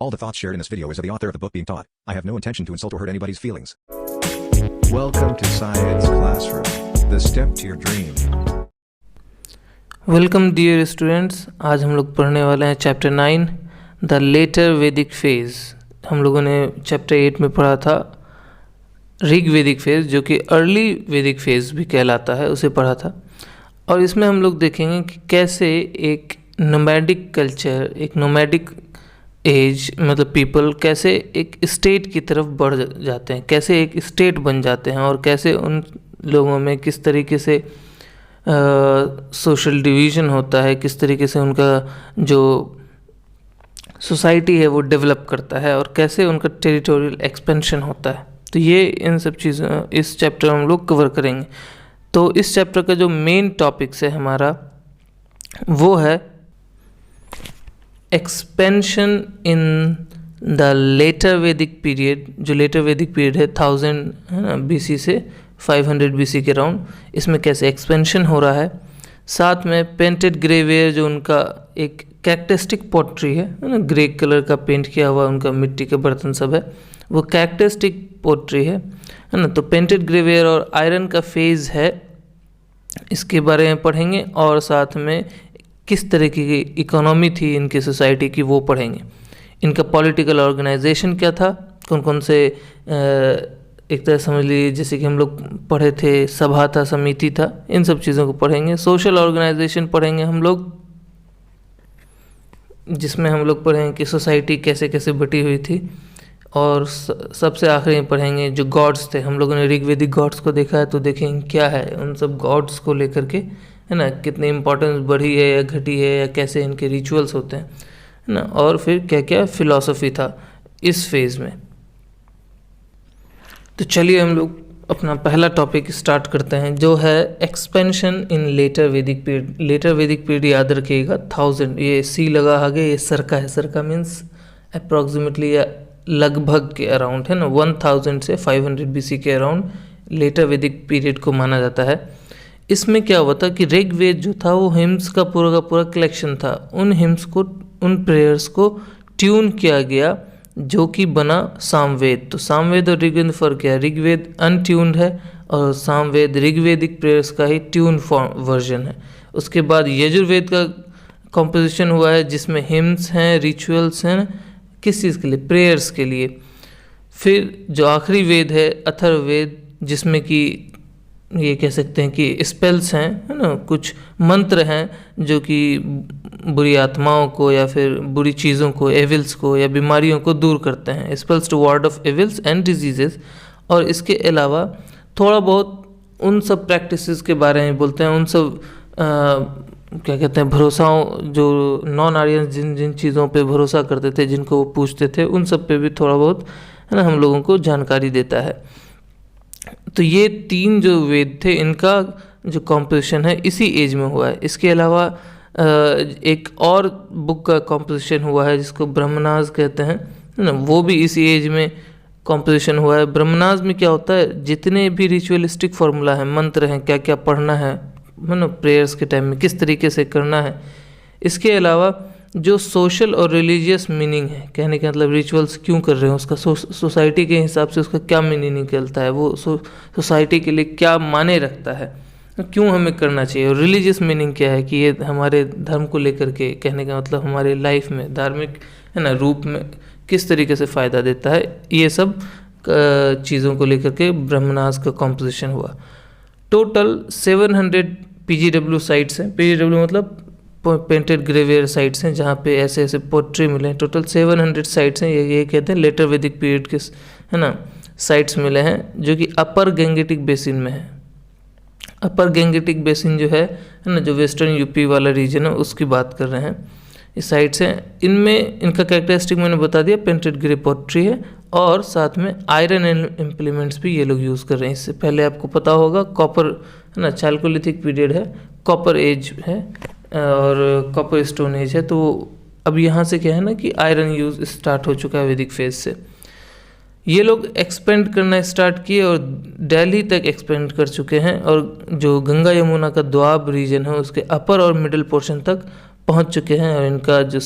All the thoughts shared in this video is of the author of the book being taught. I have no intention to insult or hurt anybody's feelings. Welcome to Science Classroom, the step to your dream. Welcome dear students. आज हम लोग पढ़ने वाले हैं chapter 9 the later Vedic phase. हम लोगों ने chapter 8 में पढ़ा था ऋग वैदिक फेज़, जो कि अर्ली वैदिक फेज़ भी कहलाता है, उसे पढ़ा था। और इसमें हम लोग देखेंगे कि कैसे एक नोमैडिक कल्चर, एक नोमैडिक एज मतलब पीपल कैसे एक स्टेट की तरफ बढ़ जाते हैं, कैसे एक स्टेट बन जाते हैं, और कैसे उन लोगों में किस तरीके से सोशल डिवीज़न होता है, किस तरीके से उनका जो सोसाइटी है वो डेवलप करता है, और कैसे उनका टेरिटोरियल एक्सपेंशन होता है। तो ये इन सब चीज़ों इस चैप्टर में हम लोग कवर करेंगे। तो इस चैप्टर का जो मेन टॉपिक्स है हमारा वो है एक्सपेंशन इन द लेटर वैदिक पीरियड। जो लेटर वैदिक पीरियड है 1000 है ना BC से 500 BC के राउंड, इसमें कैसे एक्सपेंशन हो रहा है। साथ में पेंटेड ग्रेवेयर, जो उनका एक कैरेक्टरिस्टिक पोट्री है ना, ग्रे कलर का पेंट किया हुआ उनका मिट्टी के बर्तन सब है, वो कैरेक्टरिस्टिक पोट्री है ना। तो पेंटेड ग्रेवेयर और आयरन का फेज़ है, इसके बारे में पढ़ेंगे। और साथ में किस तरीके की इकोनॉमी थी इनकी सोसाइटी की वो पढ़ेंगे। इनका पॉलिटिकल ऑर्गेनाइजेशन क्या था, कौन कौन से एक तरह समझ लीजिए जैसे कि हम लोग पढ़े थे सभा था, समिति था, इन सब चीज़ों को पढ़ेंगे। सोशल ऑर्गेनाइजेशन पढ़ेंगे हम लोग, जिसमें हम लोग पढ़ेंगे कि सोसाइटी कैसे कैसे बटी हुई थी। और सबसे आखिरी में पढ़ेंगे जो गॉड्स थे। हम लोगों ने ऋग्वेदिक गॉड्स को देखा है, तो देखेंगे क्या है उन सब गॉड्स को लेकर के, है ना, कितनी इम्पोर्टेंस बढ़ी है या घटी है, या कैसे इनके रिचुअल्स होते हैं, है ना। और फिर क्या क्या फिलॉसफी था इस फेज़ में। तो चलिए हम लोग अपना पहला टॉपिक स्टार्ट करते हैं, जो है एक्सपेंशन इन लेटर वैदिक पीरियड। लेटर वैदिक पीरियड याद रखिएगा 1000, ये सी लगा आगे, ये सरका है, सरका मीन्स अप्रॉक्सीमेटली या लगभग के अराउंड, है ना। 1000 से 500 BC के अराउंड लेटर वैदिक पीरियड को माना जाता है। इसमें क्या हुआ था कि ऋग्वेद जो था वो हिम्स का पूरा कलेक्शन था। उन हिम्स को, उन प्रेयर्स को ट्यून किया गया, जो कि बना सामवेद। तो सामवेद और ऋग्वेद में फ़र्क क्या है, ऋग्वेद अनट्यून्ड है और सामवेद ऋग्वेदिक प्रेयर्स का ही ट्यून फॉर्म वर्जन है। उसके बाद यजुर्वेद का कॉम्पोजिशन हुआ है, जिसमें हिम्स हैं, रिचुअल्स हैं, किस चीज़ के लिए, प्रेयर्स के लिए। फिर जो आखिरी वेद है अथर्ववेद, जिसमें कि ये कह सकते हैं कि स्पेल्स हैं, है ना, कुछ मंत्र हैं जो कि बुरी आत्माओं को या फिर बुरी चीज़ों को, एविल्स को या बीमारियों को दूर करते हैं। Spells to ward off evils and diseases. और इसके अलावा थोड़ा बहुत उन सब प्रैक्टिसेस के बारे में बोलते हैं, उन सब क्या कहते हैं भरोसाओं, जो नॉन आर्यन जिन जिन चीज़ों पे भरोसा करते थे, जिनको वो पूछते थे, उन सब पे भी थोड़ा बहुत, है ना, हम लोगों को जानकारी देता है। तो ये 3 जो वेद थे, इनका जो कॉम्पोजिशन है इसी एज में हुआ है। इसके अलावा एक और बुक का कॉम्पोजिशन हुआ है जिसको ब्रह्मनाज कहते हैं, है ना, वो भी इसी एज में कॉम्पोजिशन हुआ है। ब्रह्मनाज में क्या होता है, जितने भी रिचुअलिस्टिक फार्मूला हैं, मंत्र हैं, क्या क्या पढ़ना है ना, प्रेयर्स के टाइम में किस तरीके से करना है। इसके अलावा जो सोशल और रिलीजियस मीनिंग है, कहने का मतलब रिचुअल्स क्यों कर रहे हैं, उसका सोसाइटी के हिसाब से उसका क्या मीनिंग निकलता है, वो सोसाइटी के लिए क्या माने रखता है, क्यों हमें करना चाहिए। और रिलीजियस मीनिंग क्या है कि ये हमारे धर्म को लेकर के, कहने का मतलब हमारे लाइफ में धार्मिक, है ना, रूप में किस तरीके से फ़ायदा देता है। ये सब चीज़ों को लेकर के ब्रह्मनाज का कॉम्पोजिशन हुआ। टोटल 700 PGW साइट्स हैं। PGW मतलब पेंटेड ग्रेवियर साइट्स हैं, जहाँ पे ऐसे ऐसे पोट्री मिले हैं। टोटल 700 साइट्स हैं। ये कहते हैं लेटर वैदिक पीरियड के, है ना, साइट्स मिले हैं, जो कि अपर गैंगेटिक बेसिन में है। अपर गैंगेटिक बेसिन जो है ना, जो वेस्टर्न यूपी वाला रीजन है, उसकी बात कर रहे हैं। ये साइट्स हैं, इनमें इनका कैरेक्टरिस्टिक मैंने बता दिया, पेंटेड ग्रे पोट्री है, और साथ में आयरन इम्प्लीमेंट्स भी ये लोग यूज़ कर रहे हैं। इससे पहले आपको पता होगा कॉपर, है ना, चालकोलिथिक पीरियड है, कॉपर एज है और कॉपर स्टोन एज है। तो अब यहाँ से क्या है ना कि आयरन यूज़ स्टार्ट हो चुका है वैदिक फेज से। ये लोग एक्सपेंड करना स्टार्ट किए और दिल्ली तक एक्सपेंड कर चुके हैं, और जो गंगा यमुना का दोआब रीजन है उसके अपर और मिडिल पोर्शन तक पहुंच चुके हैं। और इनका जो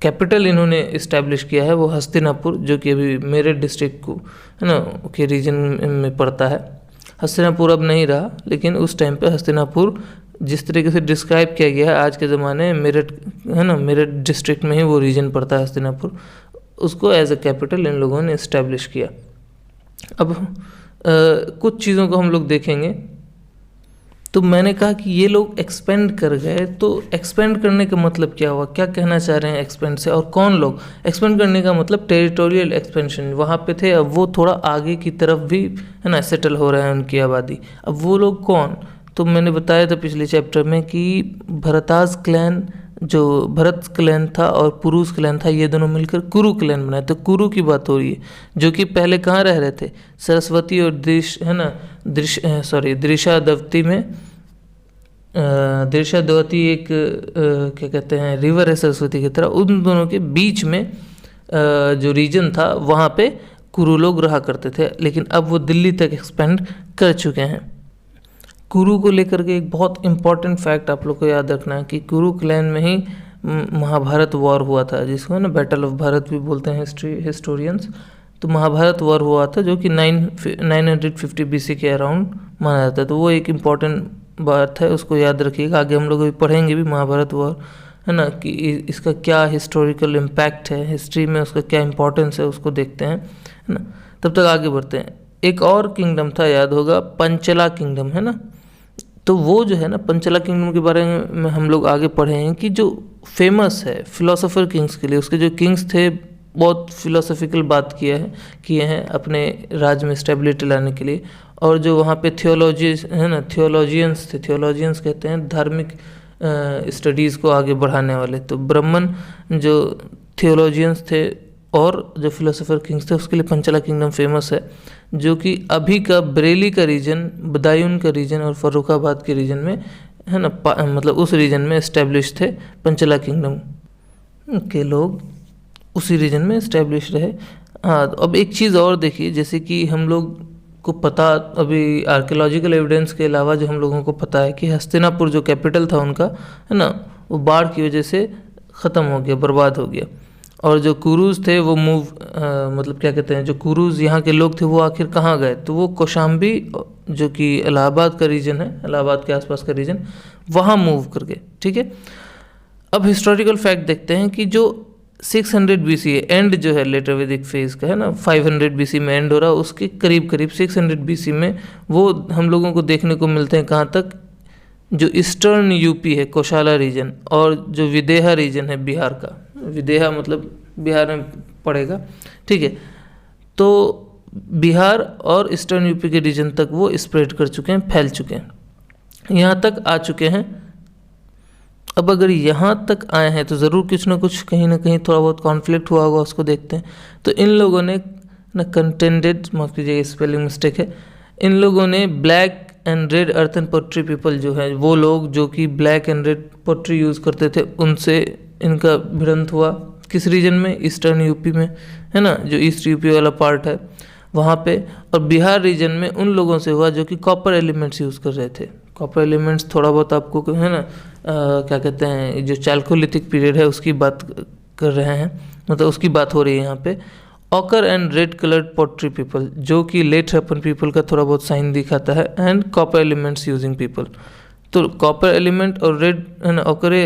कैपिटल इन्होंने इस्टेब्लिश किया है वो हस्तिनापुर, जो कि अभी मेरठ डिस्ट्रिक्ट को है ना के रीजन में पड़ता है। हस्तिनापुर अब नहीं रहा, लेकिन उस टाइम पे हस्तिनापुर जिस तरीके से डिस्क्राइब किया गया है आज के ज़माने में मेरठ है ना, मेरठ डिस्ट्रिक्ट में ही वो रीजन पड़ता है हस्तिनापुर, उसको एज अ कैपिटल इन लोगों ने इस्टेब्लिश किया। अब कुछ चीज़ों को हम लोग देखेंगे। तो मैंने कहा कि ये लोग एक्सपेंड कर गए, तो एक्सपेंड करने का मतलब क्या हुआ, क्या कहना चाह रहे हैं एक्सपेंड से, और कौन लोग एक्सपेंड करने का मतलब टेरिटोरियल एक्सपेंशन, वहाँ पे थे, अब वो थोड़ा आगे की तरफ भी है ना सेटल हो रहा है उनकी आबादी। अब वो लोग कौन, तो मैंने बताया था पिछले चैप्टर में कि भरताज क्लैन, जो भरत क्लैन था और पुरुष क्लैन था, ये दोनों मिलकर कुरु क्लैन बनाए। तो कुरु की बात हो रही है, जो कि पहले कहाँ रह रहे थे, सरस्वती और दृशादवती में। दृशादवती एक क्या कहते हैं रिवर है सरस्वती की तरह, उन दोनों के बीच में जो रीजन था वहाँ पे कुरु लोग रहा करते थे, लेकिन अब वो दिल्ली तक एक्सपेंड कर चुके हैं। कुरु को लेकर के एक बहुत इम्पॉर्टेंट फैक्ट आप लोग को याद रखना है कि कुरु क्लैन में ही महाभारत वॉर हुआ था, जिसको ना बैटल ऑफ भारत भी बोलते हैं हिस्टोरियंस। तो महाभारत वॉर हुआ था जो कि 950 BC के अराउंड माना जाता है। तो वो एक इम्पॉर्टेंट बात है, उसको याद रखिएगा। आगे हम लोग अभी पढ़ेंगे भी महाभारत वॉर है ना, कि इसका क्या हिस्टोरिकल इम्पैक्ट है, हिस्ट्री में उसका क्या इंपॉर्टेंस है, उसको देखते हैं है ना। तब तक आगे बढ़ते हैं। एक और किंगडम था, याद होगा, पंचला किंगडम है ना। तो वो जो है ना पंचला किंगडम के बारे में हम लोग आगे पढ़े हैं कि जो फेमस है फिलोसोफर किंग्स के लिए, उसके जो किंग्स थे बहुत फिलोसॉफिकल बात किए हैं अपने राज्य में स्टेबिलिटी लाने के लिए। और जो वहाँ पे थियोलॉजी है ना, थियोलॉजियंस थे, थियोलॉजियंस कहते हैं धार्मिक स्टडीज़ को आगे बढ़ाने वाले। तो ब्राह्मण जो थियोलॉजियंस थे और जो फिलोसोफर किंग्स थे, उसके लिए पंचला किंगडम फेमस है, जो कि अभी का बरेली का रीजन, बदायूं का रीजन और फर्रुखाबाद के रीजन में है ना, मतलब उस रीजन में इस्टेब्लिश थे पंचला किंगडम के लोग, उसी रीजन में इस्टेब्लिश रहे। हाँ, अब एक चीज़ और देखिए, जैसे कि हम लोग को पता अभी आर्कियोलॉजिकल एविडेंस के अलावा जो हम लोगों को पता है कि हस्तिनापुर जो कैपिटल था उनका है ना, वो बाढ़ की वजह से ख़त्म हो गया, बर्बाद हो गया। और जो कुरूज थे वो मतलब क्या कहते हैं, जो कुरूज यहाँ के लोग थे वो आखिर कहाँ गए, तो वो कौशाम्बी जो कि इलाहाबाद का रीजन है, इलाहाबाद के आसपास का रीजन, वहाँ मूव कर गए। ठीक है, अब हिस्टोरिकल फैक्ट देखते हैं कि जो 600 BC एंड जो है लेटर वैदिक फेज का है ना, 500 BC में एंड हो रहा है, उसके करीब करीब 600 BC में वो हम लोगों को देखने को मिलते हैं। कहाँ तक, जो ईस्टर्न यूपी है कोशाला रीजन, और जो विदेहा रीजन है बिहार का, विदेहा मतलब बिहार में पड़ेगा। ठीक है, तो बिहार और ईस्टर्न यूपी के रीजन तक वो स्प्रेड कर चुके हैं, फैल चुके हैं, यहाँ तक आ चुके हैं। अब अगर यहाँ तक आए हैं तो ज़रूर कुछ ना कुछ कहीं ना कहीं थोड़ा बहुत कॉन्फ्लिक्ट हुआ होगा, उसको देखते हैं। तो इन लोगों ने ना कंटेंडेड, माफ़ कीजिएगा स्पेलिंग मिस्टेक है, इन लोगों ने black and red earthen pottery people जो है, वो लोग जो कि black and red pottery use करते थे, उनसे इनका भिड़ंत हुआ। किस रीजन में, ईस्टर्न यूपी में है ना, जो ईस्ट यूपी वाला पार्ट है वहाँ पे। और बिहार रीजन में उन लोगों से हुआ जो कि कॉपर एलिमेंट्स यूज़ कर रहे थे। कॉपर एलिमेंट्स थोड़ा बहुत आपको है ना क्या कहते हैं, जो चाल्कोलिथिक पीरियड है उसकी बात कर रहे हैं, मतलब उसकी बात हो रही है यहाँ पे। Occur and red coloured pottery people, जो कि लेट हरप्पन पीपल का थोड़ा बहुत साइन दिखाता है, and copper elements using people. तो कॉपर एलिमेंट और रेड है ना, ऑकरे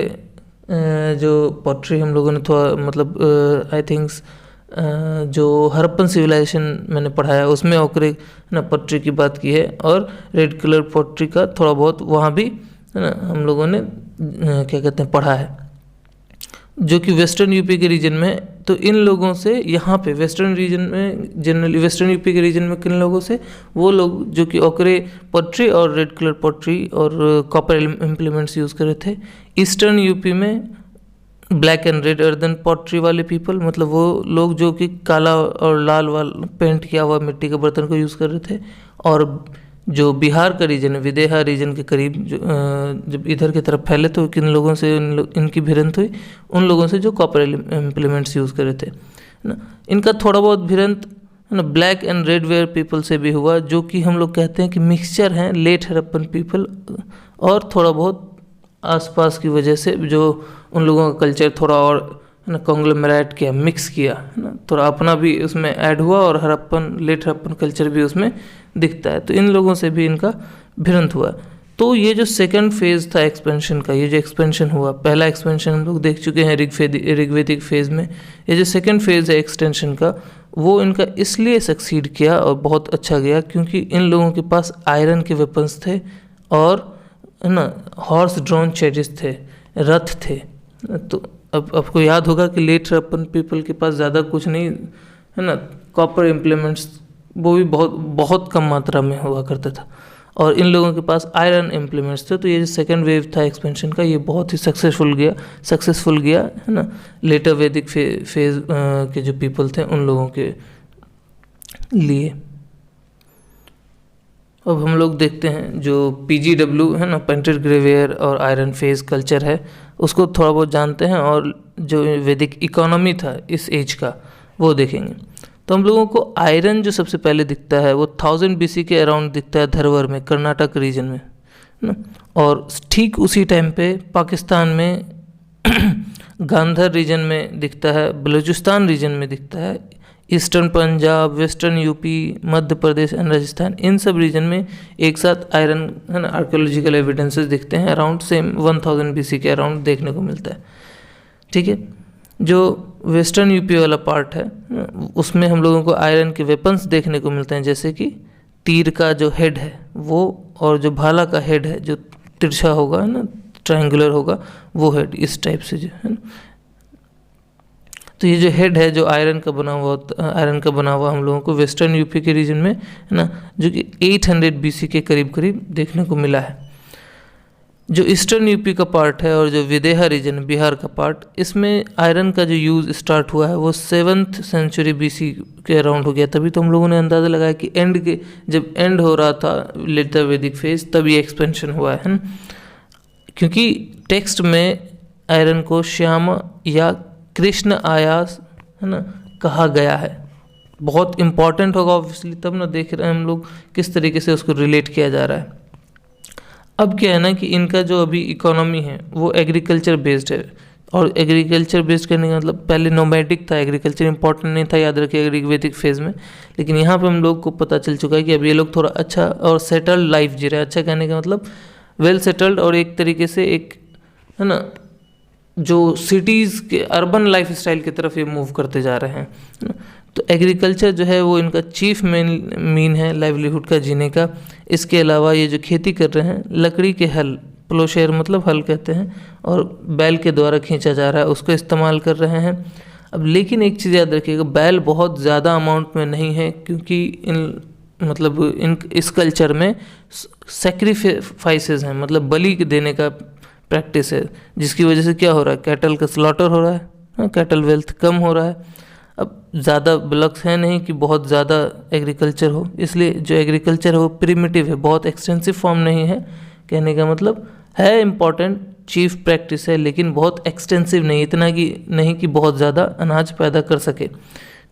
जो पॉटरी हम लोगों ने थोड़ा मतलब आई थिंक्स जो हरप्पन सिविलाइजेशन मैंने पढ़ाया उसमें ऑकरे ना पॉटरी की बात की है, और रेड कलर पॉटरी का थोड़ा बहुत वहाँ भी है ना हम लोगों ने क्या कहते हैं पढ़ा है, जो कि वेस्टर्न यूपी के रीजन में। तो इन लोगों से यहाँ पे वेस्टर्न रीजन में, जनरली वेस्टर्न यूपी के रीजन में किन लोगों से, वो लोग जो कि ओकरे पॉटरी और रेड कलर पॉटरी और कॉपर इम्प्लीमेंट्स यूज़ कर रहे थे। ईस्टर्न यूपी में black and red earthen pottery वाले पीपल, मतलब वो लोग जो कि काला और लाल वाला पेंट किया हुआ मिट्टी के बर्तन को यूज़ कर रहे थे। और जो बिहार का रीजन है, विदेहा रीजन के करीब जब इधर की तरफ फैले तो किन लोगों से इनकी भिड़ंत हुई, उन लोगों से जो कॉपर इम्प्लीमेंट्स यूज़ कर रहे थे ना। इनका थोड़ा बहुत भिड़ंत है ना black and red ware people से भी हुआ, जो कि हम लोग कहते हैं कि मिक्सचर हैं लेट हरप्पन पीपल और थोड़ा बहुत आसपास की वजह से, जो उन लोगों का कल्चर थोड़ा और है ना कॉन्ग्लोमेरेट किया, मिक्स किया, है ना, थोड़ा अपना भी उसमें ऐड हुआ और हड़प्पन लेट हड़प्पन कल्चर भी उसमें दिखता है। तो इन लोगों से भी इनका भिड़ंत हुआ। तो ये जो सेकंड फेज था एक्सपेंशन का, ये जो एक्सपेंशन हुआ, पहला एक्सपेंशन हम लोग देख चुके हैं ऋग्वेदिक फेज में, ये जो सेकंड फेज है एक्सटेंशन का, वो इनका इसलिए सक्सीड किया और बहुत अच्छा गया क्योंकि इन लोगों के पास आयरन के वेपन्स थे और है ना हॉर्स ड्रॉन चैरियट्स थे, रथ थे। तो अब आपको याद होगा कि लेट हड़प्पन पीपल के पास ज़्यादा कुछ नहीं, है ना, कॉपर इम्प्लीमेंट्स वो भी बहुत बहुत कम मात्रा में हुआ करता था और इन लोगों के पास आयरन इम्प्लीमेंट्स थे। तो ये जो सेकेंड वेव था एक्सपेंशन का, ये बहुत ही सक्सेसफुल गया, है ना, लेटर वैदिक फेज के जो पीपल थे उन लोगों के लिए। अब हम लोग देखते हैं जो PGW है ना, पेंटेड ग्रेवियर और आयरन फेज कल्चर है, उसको थोड़ा बहुत जानते हैं और जो वैदिक इकोनॉमी था इस एज का वो देखेंगे। तो हम लोगों को आयरन जो सबसे पहले दिखता है वो 1000 BC के अराउंड दिखता है धरवर में, कर्नाटक रीजन में, है ना, और ठीक उसी टाइम पे पाकिस्तान में गांधार रीजन में दिखता है, बलूचिस्तान रीजन में दिखता है, eastern Punjab, western UP, Madhya Pradesh and Rajasthan, इन सब रीजन में एक साथ आयरन, है ना, आर्कियोलॉजिकल एविडेंसेस दिखते हैं। अराउंड सेम 1000 BC के अराउंड देखने को मिलता है। ठीक है, जो वेस्टर्न यूपी वाला पार्ट है उसमें हम लोगों को आयरन के वेपन्स देखने को मिलते हैं, जैसे कि तीर का जो हेड है वो, और जो भाला का हेड है जो तिरछा होगा, है ना, ट्रायंगुलर होगा, वो हेड इस टाइप से जो है ना। तो ये जो हेड है जो आयरन का बना हुआ हम लोगों को वेस्टर्न यूपी के रीजन में, है ना, जो कि 800 BC के करीब करीब देखने को मिला है। जो ईस्टर्न यूपी का पार्ट है और जो विदेहा रीजन बिहार का पार्ट, इसमें आयरन का जो यूज़ स्टार्ट हुआ है वो 7th सेंचुरी BC के अराउंड हो गया। तभी तो हम लोगों ने अंदाज़ा लगाया कि जब एंड हो रहा था लेटर वैदिक फेज तब ये एक्सपेंशन हुआ है ना, क्योंकि टेक्स्ट में आयरन को श्याम या कृष्ण आयास, है ना, कहा गया है। बहुत इंपॉर्टेंट होगा ऑब्वियसली, तब ना देख रहे हैं हम लोग किस तरीके से उसको रिलेट किया जा रहा है। अब क्या है ना कि इनका जो अभी इकोनॉमी है वो एग्रीकल्चर बेस्ड है, और एग्रीकल्चर बेस्ड करने का मतलब पहले नोमैडिक था, एग्रीकल्चर इंपॉर्टेंट नहीं था, याद रखिए ऋग्वेदिक फेज में। लेकिन यहाँ पे हम लोग को पता चल चुका है कि अब ये लोग थोड़ा अच्छा और सेटल्ड लाइफ जी रहे हैं। अच्छा कहने का मतलब वेल सेटल्ड, और एक तरीके से एक, है ना, जो सिटीज़ के अर्बन लाइफ स्टाइल की तरफ ये मूव करते जा रहे हैं। तो एग्रीकल्चर जो है वो इनका चीफ मीन है लाइवलीहुड का, जीने का। इसके अलावा ये जो खेती कर रहे हैं, लकड़ी के हल, प्लोशेयर मतलब हल कहते हैं, और बैल के द्वारा खींचा जा रहा है, उसको इस्तेमाल कर रहे हैं। अब लेकिन एक चीज़ याद रखिएगा, बैल बहुत ज़्यादा अमाउंट में नहीं है, क्योंकि इस कल्चर में सेक्रीफाइसेस हैं, मतलब बलि देने का प्रैक्टिस है, जिसकी वजह से क्या हो रहा है, कैटल का स्लॉटर हो रहा है, कैटल वेल्थ कम हो रहा है। अब ज़्यादा ब्लॉक्स हैं नहीं कि बहुत ज़्यादा एग्रीकल्चर हो, इसलिए जो एग्रीकल्चर है वो प्रिमिटिव है, बहुत एक्सटेंसिव फॉर्म नहीं है। कहने का मतलब है इम्पॉर्टेंट चीफ प्रैक्टिस है, लेकिन बहुत एक्सटेंसिव नहीं, इतना कि नहीं कि बहुत ज़्यादा अनाज पैदा कर सके।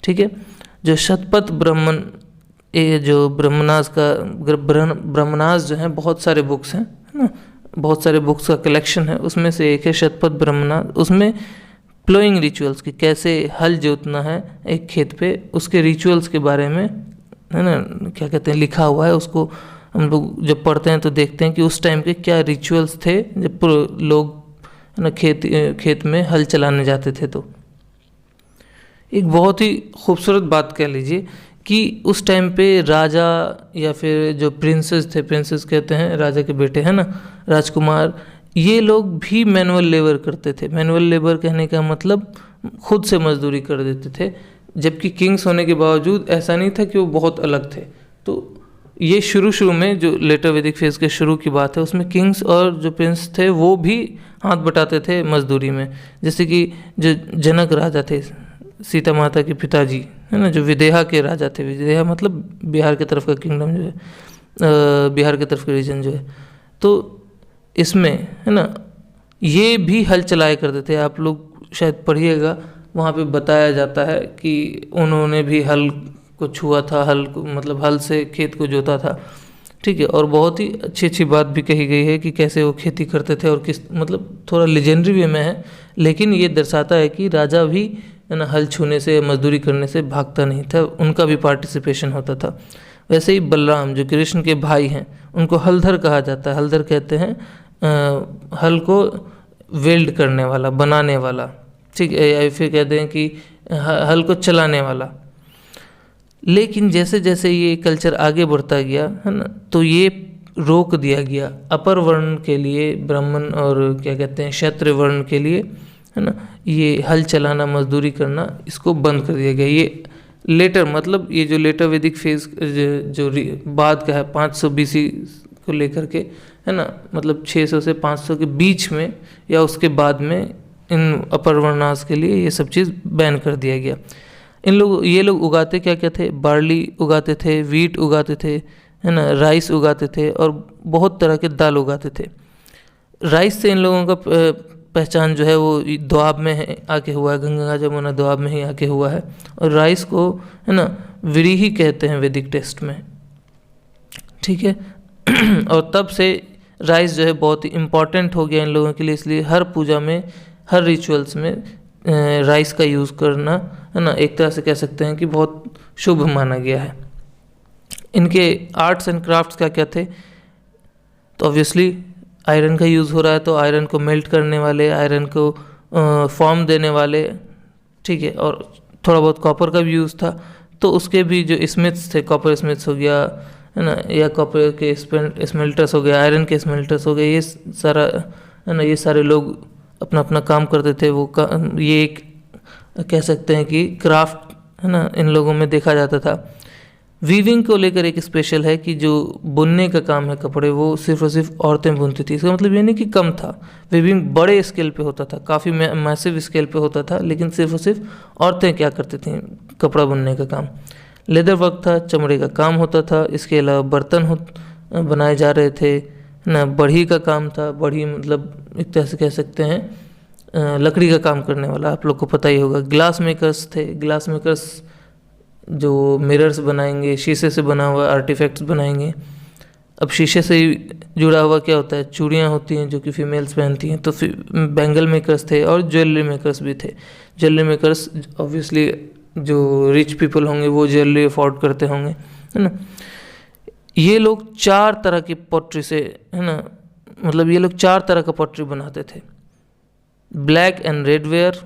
ठीक है, जो शतपथ ब्राह्मण, ये जो ब्रह्मनास जो है, बहुत सारे बुक्स हैं, है ना, बहुत सारे बुक्स का कलेक्शन है, उसमें से एक है शतपथ ब्राह्मनास। उसमें प्लोइंग रिचुअल्स की, कैसे हल जोतना है एक खेत पे, उसके रिचुअल्स के बारे में, है ना, क्या कहते हैं, लिखा हुआ है। उसको हम लोग जब पढ़ते हैं तो देखते हैं कि उस टाइम के क्या रिचुअल्स थे जब लोग, है ना, खेत में हल चलाने जाते थे। तो एक बहुत ही खूबसूरत बात कह लीजिए कि उस टाइम पे राजा या फिर जो प्रिंसेस थे, प्रिंसेस कहते हैं राजा के बेटे, है ना, राजकुमार, ये लोग भी मैनुअल लेबर करते थे। मैनुअल लेबर कहने का मतलब खुद से मजदूरी कर देते थे, जबकि किंग्स होने के बावजूद ऐसा नहीं था कि वो बहुत अलग थे। तो ये शुरू में जो लेटर वैदिक फेज के शुरू की बात है, उसमें किंग्स और जो प्रिंस थे वो भी हाथ बटाते थे मजदूरी में। जैसे कि जो जनक राजा थे, सीता माता के पिताजी, है ना, जो विदेहा के राजा थे, विदेहा मतलब बिहार की तरफ का किंगडम जो है, बिहार की तरफ का रीजन जो है, तो इसमें, है ना, ये भी हल चलाया करते थे। आप लोग शायद पढ़िएगा, वहाँ पे बताया जाता है कि उन्होंने भी हल को छुआ था, हल को मतलब हल से खेत को जोता था। ठीक है। और बहुत ही अच्छी अच्छी बात भी कही गई है कि कैसे वो खेती करते थे और किस मतलब थोड़ा लेजेंडरी वे में है, लेकिन ये दर्शाता है कि राजा भी है ना हल छूने से मजदूरी करने से भागता नहीं था, उनका भी पार्टिसिपेशन होता था। वैसे ही बलराम जो कृष्ण के भाई हैं उनको हलधर कहा जाता है। हलधर कहते हैं हल को वेल्ड करने वाला, बनाने वाला, ठीक है, या फिर कहते हैं कि हल को चलाने वाला। लेकिन जैसे जैसे ये कल्चर आगे बढ़ता गया है ना, तो ये रोक दिया गया अपर वर्ण के लिए, ब्राह्मण और क्या कहते हैं क्षत्रिय वर्ण के लिए, है ना, ये हल चलाना, मजदूरी करना, इसको बंद कर दिया गया। ये लेटर मतलब ये जो लेटर वैदिक फेज जो बाद का है 500 BC को लेकर के, है ना, मतलब 600 से 500 के बीच में या उसके बाद में इन अपर वर्णास के लिए ये सब चीज़ बैन कर दिया गया। ये लोग उगाते क्या क्या थे, बार्ली उगाते थे, वीट उगाते थे, है ना, राइस उगाते थे और बहुत तरह के दाल उगाते थे। राइस से इन लोगों का पहचान जो है वो दोआब में है आके हुआ है, गंगा जमुना दोआब में ही आके हुआ है। और राइस को है ना व्रीहि कहते हैं वैदिक टेक्स्ट में, ठीक है। और तब से राइस जो है बहुत ही इम्पॉर्टेंट हो गया इन लोगों के लिए, इसलिए हर पूजा में, हर रिचुअल्स में राइस का यूज़ करना, है ना, एक तरह से कह सकते हैं कि बहुत शुभ माना गया है। इनके आर्ट्स एंड क्राफ्ट्स क्या क्या थे, तो ऑब्वियसली आयरन का यूज़ हो रहा है, तो आयरन को मेल्ट करने वाले, आयरन को फॉर्म देने वाले, ठीक है, और थोड़ा बहुत कॉपर का भी यूज़ था। तो उसके भी जो स्मिथ्स थे, कॉपर स्मिथ्स हो गया, है ना, या कॉपर के स्मेल्टर्स हो गए, आयरन के स्मेल्टर्स हो गए, ये सारा, है ना, ये सारे लोग अपना अपना काम करते थे। ये एक कह सकते हैं कि क्राफ्ट, है ना, इन लोगों में देखा जाता था। वीविंग को लेकर एक स्पेशल है कि जो बुनने का काम है कपड़े, वो सिर्फ और सिर्फ औरतें बुनती थी। इसका मतलब ये नहीं कि कम था, वीविंग बड़े स्केल पे होता था, काफ़ी मैसिव स्केल पे होता था, लेकिन सिर्फ और सिर्फ औरतें क्या करती थी, कपड़ा बुनने का काम। लेदर वर्क था, चमड़े का काम होता था। इसके अलावा बर्तन बनाए जा रहे थे ना, बढ़ी का काम था। बढ़ी मतलब एक तरह से कह सकते हैं लकड़ी का काम करने वाला, आप लोग को पता ही होगा। ग्लास मेकर्स थे, ग्लास मेकर्स जो मिरर्स बनाएंगे, शीशे से बना हुआ आर्टिफैक्ट्स बनाएंगे। अब शीशे से जुड़ा हुआ क्या होता है, चूड़ियाँ होती हैं जो कि फीमेल्स पहनती हैं, तो बैंगल मेकर्स थे और ज्वेलरी मेकर्स भी थे। ज्वेलरी मेकर्स ऑब्वियसली जो रिच पीपल होंगे वो ज्वेलरी अफोर्ड करते होंगे, है ना। ये लोग 4 तरह की पॉटरी से, है ना, मतलब ये लोग 4 तरह का पॉटरी बनाते थे। ब्लैक एंड रेड वेयर,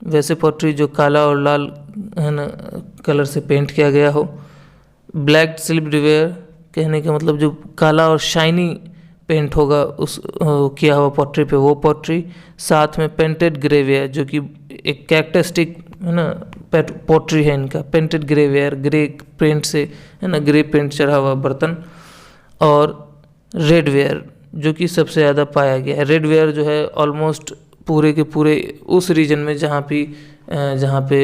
वैसे पॉटरी जो काला और लाल, है ना, कलर से पेंट किया गया हो। ब्लैक सिल्वरवेयर कहने का मतलब जो काला और शाइनी पेंट होगा उस किया हुआ पॉटरी पे, वो पॉटरी। साथ में पेंटेड ग्रेवेयर जो कि एक कैरेक्टरिस्टिक, है ना, पॉटरी है इनका। पेंटेड ग्रेवेयर, ग्रे पेंट से, है ना, ग्रे पेंट चढ़ा हुआ बर्तन। और रेड वेयर जो कि सबसे ज़्यादा पाया गया है। रेड वेयर जो है ऑलमोस्ट पूरे के पूरे उस रीजन में जहाँ पे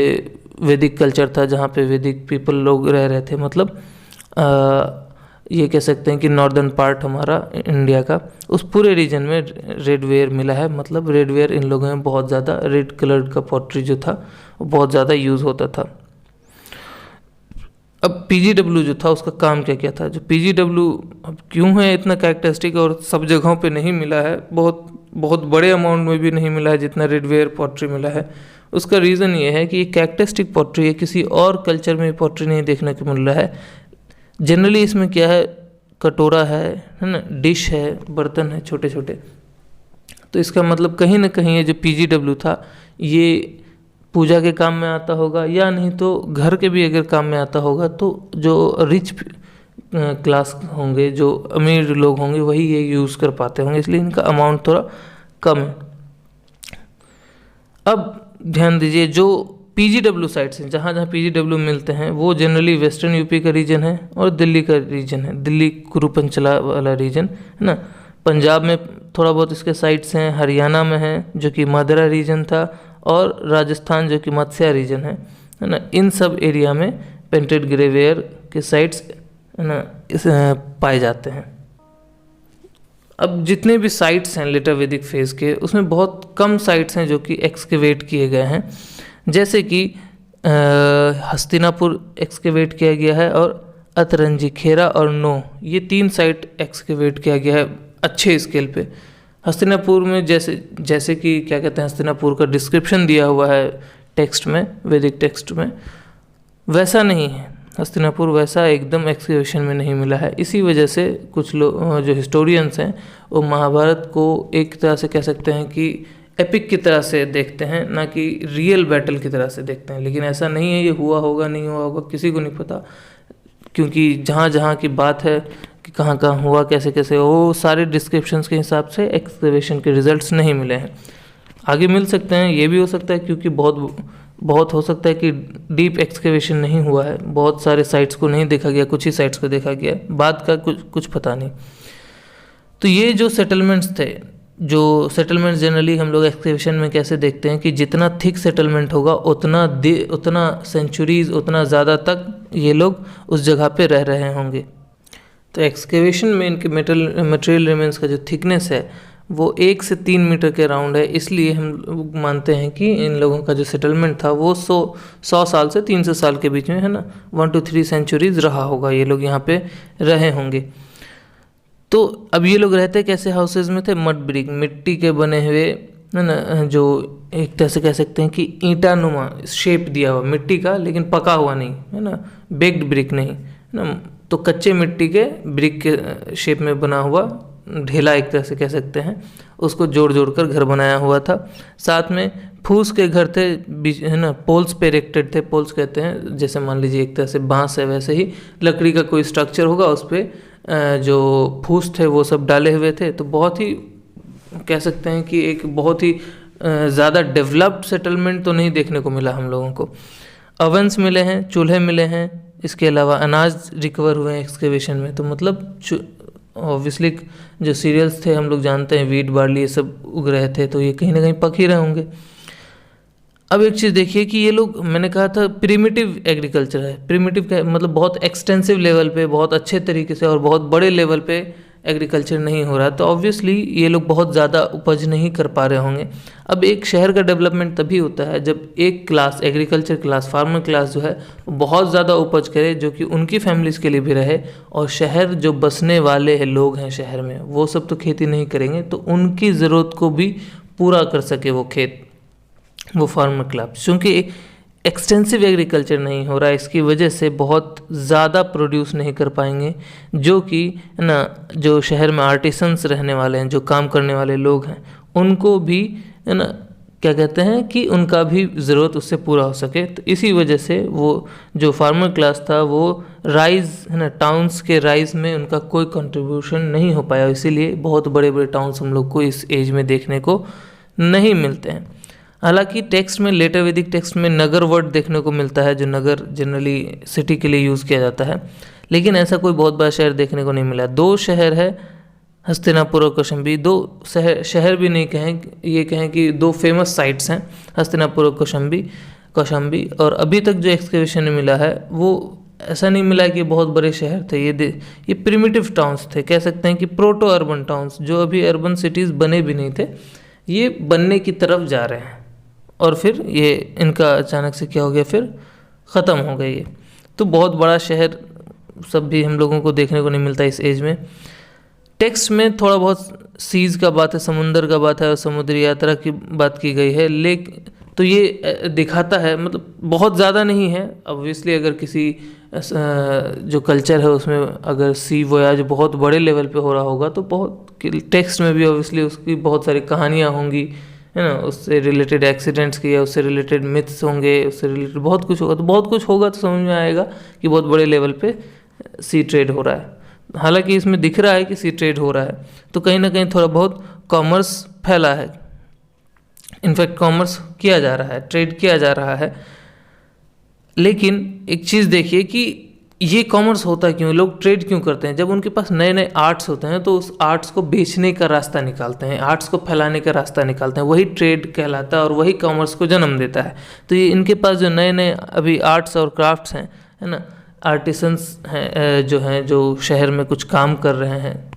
वैदिक कल्चर था, जहाँ पे वैदिक पीपल लोग रह रहे थे, मतलब ये कह सकते हैं कि नॉर्दर्न पार्ट हमारा इंडिया का, उस पूरे रीजन में रेड वेयर मिला है। मतलब रेड वेयर इन लोगों में बहुत ज़्यादा, रेड कलर का पॉटरी जो था वो बहुत ज़्यादा यूज़ होता था। अब PGW जो था उसका काम क्या क्या था, जो PGW अब क्यों है इतना कैरेक्टरिस्टिक और सब जगहों पे नहीं मिला है, बहुत बड़े अमाउंट में भी नहीं मिला है जितना रेड वेयर पॉटरी मिला है। उसका रीज़न ये है कि ये कैरेक्टरिस्टिक पॉटरी है, किसी और कल्चर में पॉटरी नहीं देखने को मिल रहा है। जनरली इसमें क्या है, कटोरा है ना, डिश है, बर्तन है छोटे छोटे। तो इसका मतलब कहीं ना कहीं ये जो PGW था ये पूजा के काम में आता होगा, या नहीं तो घर के भी अगर काम में आता होगा, तो जो रिच क्लास होंगे, जो अमीर लोग होंगे, वही ये यूज़ कर पाते होंगे, इसलिए इनका अमाउंट थोड़ा कम है। अब ध्यान दीजिए, जो PGW साइट्स हैं, जहाँ जहाँ PGW मिलते हैं, वो जनरली वेस्टर्न यूपी का रीजन है और दिल्ली का रीजन है, दिल्ली कुरुपंचला वाला रीजन, है ना। पंजाब में थोड़ा बहुत इसके साइट्स हैं, हरियाणा में है जो कि मादरा रीजन था, और राजस्थान जो कि मत्स्या रीजन है ना। इन सब एरिया में पेंटेड ग्रेवेयर के साइट्स, है ना, पाए जाते हैं। अब जितने भी साइट्स हैं लेटर वैदिक फेज के, उसमें बहुत कम साइट्स हैं जो कि एक्सकेवेट किए गए हैं। जैसे कि हस्तिनापुर एक्सकेवेट किया गया है और अतरंजी, खेरा और नो, ये 3 साइट एक्सकेवेट किया गया है अच्छे स्केल पे। हस्तिनापुर में जैसे कि क्या कहते हैं, हस्तिनापुर का डिस्क्रिप्शन दिया हुआ है टेक्स्ट में, वैदिक टेक्स्ट में, वैसा नहीं है। हस्तिनापुर वैसा एकदम एक्सकेवेशन में नहीं मिला है। इसी वजह से कुछ लोग जो हिस्टोरियंस हैं वो महाभारत को एक तरह से कह सकते हैं कि एपिक की तरह से देखते हैं, ना कि रियल बैटल की तरह से देखते हैं। लेकिन ऐसा नहीं है, ये हुआ होगा नहीं हुआ होगा किसी को नहीं पता, क्योंकि जहाँ जहाँ की बात है कि कहाँ कहाँ हुआ, कैसे कैसे, वो सारे डिस्क्रिप्शंस के हिसाब से एक्सकेवेशन के रिजल्ट्स नहीं मिले हैं। आगे मिल सकते हैं, ये भी हो सकता है, क्योंकि बहुत हो सकता है कि डीप एक्सकेवेशन नहीं हुआ है, बहुत सारे साइट्स को नहीं देखा गया, कुछ ही साइट्स को देखा गया, बाद का कुछ पता नहीं। तो ये जो सेटलमेंट्स थे, जो सेटलमेंट्स जनरली हम लोग एक्सकेवेशन में कैसे देखते हैं कि जितना थिक सेटलमेंट होगा उतना सेंचुरीज, उतना ज़्यादा तक ये लोग उस जगह पे रह रहे होंगे। तो एक्सकेवेशन में इनके मटेरियल रिमेन्स का जो थिकनेस है वो 1 से 3 मीटर के अराउंड है। इसलिए हम लोग मानते हैं कि इन लोगों का जो सेटलमेंट था वो 100 साल से 300 साल के बीच में, है ना, 1 to 3 सेंचुरीज रहा होगा, ये लोग यहाँ पे रहे होंगे। तो अब ये लोग रहते कैसे हाउसेज में थे? मड ब्रिक, मिट्टी के बने हुए, है ना, जो एक तरह से कह सकते हैं कि ईंटा नुमा शेप दिया हुआ मिट्टी का, लेकिन पका हुआ नहीं, है ना, बेक्ड ब्रिक नहीं, है ना, तो कच्चे मिट्टी के ब्रिक के शेप में बना हुआ ढेला एक तरह से कह सकते हैं, उसको जोड़ जोड़ कर घर बनाया हुआ था। साथ में फूस के घर थे, है ना, पोल्स पे इरेक्टेड थे। पोल्स कहते हैं जैसे मान लीजिए एक तरह से बांस है, वैसे ही लकड़ी का कोई स्ट्रक्चर होगा, उस पर जो फूस थे वो सब डाले हुए थे। तो बहुत ही कह सकते हैं कि एक बहुत ही ज़्यादा डेवलप्ड सेटलमेंट तो नहीं देखने को मिला हम लोगों को। ओवन्स मिले हैं, चूल्हे मिले हैं, इसके अलावा अनाज रिकवर हुए हैं एक्सकेवेशन में। तो मतलब ऑब्वियसली जो सीरियल्स थे हम लोग जानते हैं, वीट बार्ली ये सब उग रहे थे, तो ये कहीं ना कहीं पक ही रहे होंगे। अब एक चीज़ देखिए कि ये लोग, मैंने कहा था प्रिमिटिव एग्रीकल्चर है। प्रिमिटिव का मतलब बहुत एक्सटेंसिव लेवल पे, बहुत अच्छे तरीके से और बहुत बड़े लेवल पे एग्रीकल्चर नहीं हो रहा, तो ऑब्वियसली ये लोग बहुत ज़्यादा उपज नहीं कर पा रहे होंगे। अब एक शहर का डेवलपमेंट तभी होता है जब एक class, agriculture class, farmer class जो है बहुत ज़्यादा उपज करे, जो कि उनकी फैमिलीज़ के लिए भी रहे। और शहर जो बसने वाले हैं लोग हैं शहर में, वो सब तो खेती नहीं करेंगे, तो उनकी ज़रूरत को भी पूरा कर सके वो खेत, वो फार्मर क्लास। क्योंकि एक्सटेंसिव एग्रीकल्चर नहीं हो रहा है, इसकी वजह से बहुत ज़्यादा प्रोड्यूस नहीं कर पाएंगे, जो कि ना जो शहर में आर्टिसंस रहने वाले हैं, जो काम करने वाले लोग हैं, उनको भी, है ना, क्या कहते हैं कि उनका भी ज़रूरत उससे पूरा हो सके। तो इसी वजह से वो जो फार्मर क्लास था वो राइज़, है ना, टाउन्स के राइज़ में उनका कोई कंट्रीब्यूशन नहीं हो पाया। इसीलिए बहुत बड़े बड़े टाउन्स हम लोग को इस एज में देखने को नहीं मिलते हैं। हालांकि टेक्स्ट में, लेटर वैदिक टेक्स्ट में नगर वर्ड देखने को मिलता है, जो नगर जनरली सिटी के लिए यूज़ किया जाता है, लेकिन ऐसा कोई बहुत बड़ा शहर देखने को नहीं मिला। 2 शहर है, हस्तिनापुर और कौशाम्बी। 2 शहर भी नहीं कहें, ये कहें कि 2 फेमस साइट्स हैं, हस्तिनापुर और कौशाम्बी। और अभी तक जो एक्सकेवेशन में मिला है वो ऐसा नहीं मिला कि बहुत बड़े शहर थे, ये प्रिमिटिव टाउन्स थे, कह सकते हैं कि प्रोटो अर्बन टाउन्स, जो अभी अर्बन सिटीज़ बने भी नहीं थे, ये बनने की तरफ जा रहे हैं। और फिर ये इनका अचानक से क्या हो गया, फिर ख़त्म हो गई ये। तो बहुत बड़ा शहर सब भी हम लोगों को देखने को नहीं मिलता इस एज में। टेक्स्ट में थोड़ा बहुत सीज़ का बात है, समुंदर का बात है और समुद्री यात्रा की बात की गई है, लेकिन तो ये दिखाता है, मतलब बहुत ज़्यादा नहीं है। ऑब्वियसली अगर किसी जो कल्चर है उसमें अगर सी वोयाज बहुत बड़े लेवल पे हो रहा होगा, तो बहुत टेक्स्ट में भी ऑब्वियसली उसकी बहुत सारी कहानियाँ होंगी, है ना, उससे रिलेटेड एक्सीडेंट्स की, या उससे रिलेटेड मिथ्स होंगे, उससे रिलेटेड बहुत कुछ होगा। तो बहुत कुछ होगा तो समझ में आएगा कि बहुत बड़े लेवल पे सी ट्रेड हो रहा है। हालांकि इसमें दिख रहा है कि सी ट्रेड हो रहा है, तो कहीं ना कहीं थोड़ा बहुत कॉमर्स फैला है, इनफैक्ट कॉमर्स किया जा रहा है, ट्रेड किया जा रहा है। लेकिन एक चीज़ देखिए कि ये कॉमर्स होता क्यों, लोग ट्रेड क्यों करते हैं? जब उनके पास नए नए आर्ट्स होते हैं तो उस आर्ट्स को बेचने का रास्ता निकालते हैं, आर्ट्स को फैलाने का रास्ता निकालते हैं, वही ट्रेड कहलाता है और वही कॉमर्स को जन्म देता है। तो ये इनके पास जो नए नए अभी आर्ट्स और क्राफ्ट्स हैं, है ना, आर्टिसंस हैं जो शहर में कुछ काम कर रहे हैं,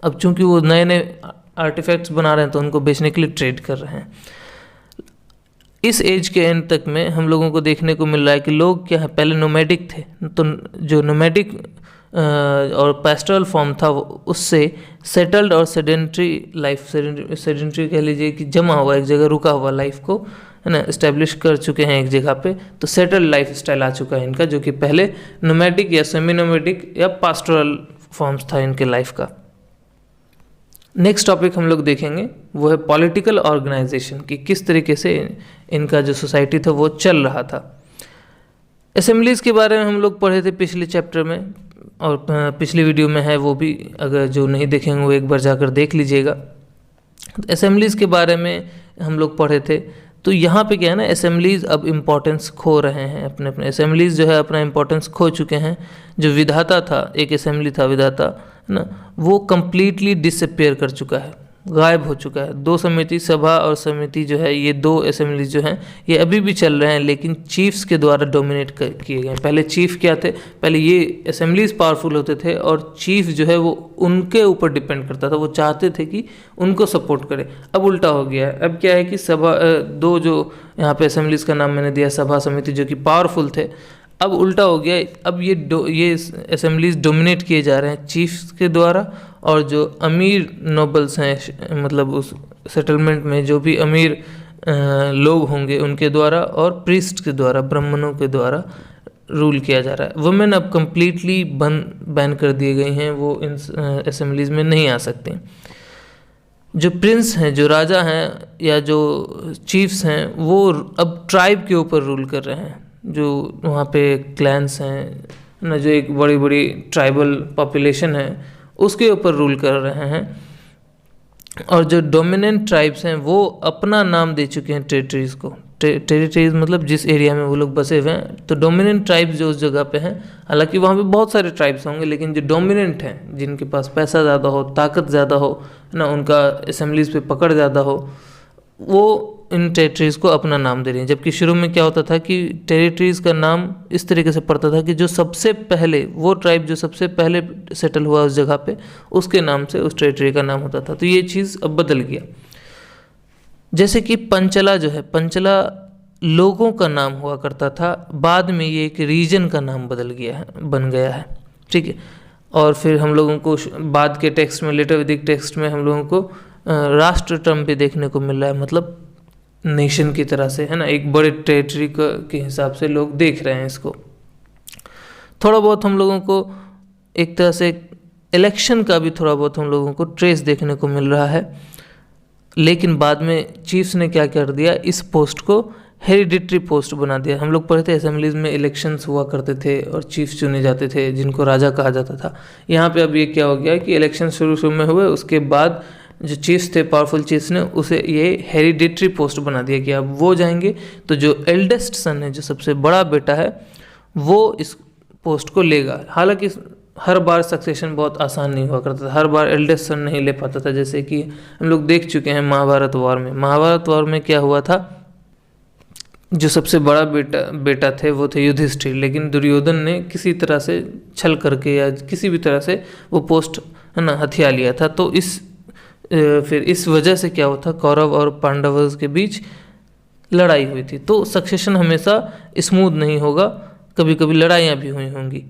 अब चूंकि वो नए नए आर्टिफैक्ट्स बना रहे हैं तो उनको बेचने के लिए ट्रेड कर रहे हैं। इस एज के एंड तक में हम लोगों को देखने को मिल रहा है कि लोग क्या है, पहले नोमैडिक थे, तो जो नोमैडिक और पैस्टोरल फॉर्म था उससे सेटल्ड और सेडेंट्री लाइफ, सेडेंट्री कह लीजिए कि जमा हुआ एक जगह रुका हुआ लाइफ को, है ना, इस्टेब्लिश कर चुके हैं एक जगह पे, तो सेटल्ड लाइफ स्टाइल आ चुका है इनका, जो कि पहले नोमैडिक या सेमी नोमैडिक या पास्टोरल फॉर्म्स था इनके लाइफ का। नेक्स्ट टॉपिक हम लोग देखेंगे वो है पॉलिटिकल ऑर्गेनाइजेशन, कि किस तरीके से इनका जो सोसाइटी था वो चल रहा था। असेंबलीज के बारे में हम लोग पढ़े थे पिछले चैप्टर में, और पिछली वीडियो में है वो भी, अगर जो नहीं देखेंगे वो एक बार जाकर देख लीजिएगा। असेंबलीज के बारे में हम लोग पढ़े थे, तो यहाँ पे क्या है ना, असेंबलीज अब इम्पोर्टेंस खो रहे हैं, अपने अपने असेंबलीज जो है अपना इम्पोर्टेंस खो चुके हैं। जो विधाता था, एक असेंबली था विधाता, है ना, वो कम्प्लीटली डिसअपियर कर चुका है, गायब हो चुका है। दो समिति सभा और समिति जो है, ये दो असेंबलीज जो हैं ये अभी भी चल रहे हैं, लेकिन चीफ्स के द्वारा डोमिनेट किए गए। पहले चीफ क्या थे, पहले ये असेंबलीज पावरफुल होते थे और चीफ जो है वो उनके ऊपर डिपेंड करता था, वो चाहते थे कि उनको सपोर्ट करे। अब उल्टा हो गया है, अब क्या है कि सभा, दो जो यहाँ पे असेंबलीज का नाम मैंने दिया सभा समिति, जो कि पावरफुल थे, अब उल्टा हो गया। अब ये असेंबलीज डोमिनेट किए जा रहे हैं चीफ्स के द्वारा, और जो अमीर नोबल्स हैं, मतलब उस सेटलमेंट में जो भी अमीर लोग होंगे उनके द्वारा, और प्रीस्ट के द्वारा, ब्राह्मणों के द्वारा रूल किया जा रहा है। वुमेन अब कम्प्लीटली बैन कर दिए गई हैं, वो इन असेंबलीज में नहीं आ सकती। जो प्रिंस हैं, जो राजा हैं या जो चीफ्स हैं, वो अब ट्राइब के ऊपर रूल कर रहे हैं। जो वहाँ पे क्लैंस हैं ना, जो एक बड़ी बड़ी ट्राइबल पॉपुलेशन है, उसके ऊपर रूल कर रहे हैं। और जो डोमिनेंट ट्राइब्स हैं वो अपना नाम दे चुके हैं टेरिटरीज़ को। टेरिटरीज मतलब जिस एरिया में वो लोग बसे हुए हैं, तो डोमिनेंट ट्राइब्स जो उस जगह पे हैं, हालांकि वहाँ पे बहुत सारे ट्राइब्स होंगे, लेकिन जो डोमिनेंट हैं, जिनके पास पैसा ज़्यादा हो, ताकत ज़्यादा हो ना, उनका असेंबलीज पे पकड़ ज़्यादा हो, वो इन टेरिटरीज़ को अपना नाम दे रही हैं। जबकि शुरू में क्या होता था कि टेरिटरीज़ का नाम इस तरीके से पड़ता था कि जो सबसे पहले, वो ट्राइब जो सबसे पहले सेटल हुआ उस जगह पे, उसके नाम से उस टेरिटरी का नाम होता था। तो ये चीज़ अब बदल गया। जैसे कि पंचला जो है, पंचला लोगों का नाम हुआ करता था, बाद में ये एक रीजन का नाम बन गया है, ठीक है। और फिर हम लोगों को बाद के टेक्स्ट में, लेटर वैदिक टेक्स्ट में हम लोगों को राष्ट्र टर्म भी देखने को मिल रहा है, मतलब नेशन की तरह से, है ना, एक बड़े टेरिटरी के हिसाब से लोग देख रहे हैं इसको। थोड़ा बहुत हम लोगों को एक तरह से इलेक्शन का भी थोड़ा बहुत हम लोगों को ट्रेस देखने को मिल रहा है, लेकिन बाद में चीफ्स ने क्या कर दिया, इस पोस्ट को हेरिडिटरी पोस्ट बना दिया। हम लोग पढ़े थे असेंबलीज में इलेक्शंस हुआ करते थे और चीफ्स चुने जाते थे, जिनको राजा कहा जाता था। यहाँ पे अब ये क्या हो गया कि इलेक्शन शुरू में हुए, उसके बाद जो चीफ्स थे, पावरफुल चीफ्स ने उसे ये हेरिडिटरी पोस्ट बना दिया कि अब वो जाएंगे, तो जो एल्डेस्ट सन है, जो सबसे बड़ा बेटा है, वो इस पोस्ट को लेगा। हालांकि हर बार सक्सेशन बहुत आसान नहीं हुआ करता था, हर बार एल्डेस्ट सन नहीं ले पाता था। जैसे कि हम लोग देख चुके हैं महाभारत वॉर में। महाभारत वॉर में क्या हुआ था, जो सबसे बड़ा बेटा थे वो थे युधिष्ठिर, लेकिन दुर्योधन ने किसी तरह से छल करके या किसी भी तरह से वो पोस्ट, है ना, हथिया लिया था। तो फिर इस वजह से क्या हुआ था, कौरव और पांडवों के बीच लड़ाई हुई थी। तो सक्सेशन हमेशा स्मूथ नहीं होगा, कभी कभी लड़ाइयाँ भी हुई होंगी।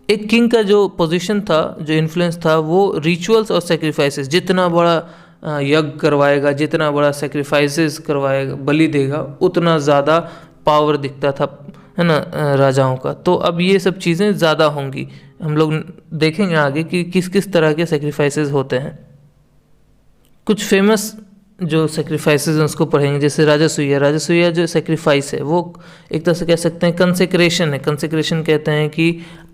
एक किंग का जो पोजीशन था, जो इन्फ्लुएंस था, वो रिचुअल्स और सेक्रीफाइसेस, जितना बड़ा यज्ञ करवाएगा, जितना बड़ा सेक्रीफाइसेस करवाएगा, बलि देगा, उतना ज़्यादा पावर दिखता था, है ना, राजाओं का। तो अब ये सब चीज़ें ज़्यादा होंगी, हम लोग देखेंगे आगे कि किस किस तरह के सेक्रीफाइसेस होते हैं। कुछ फेमस जो सेक्रीफाइसेस हैं उसको पढ़ेंगे, जैसे राजसूया जो सेक्रीफाइस है वो एक तरह से कह सकते हैं कंसेक्रेशन है। कंसेक्रेशन कहते हैं कि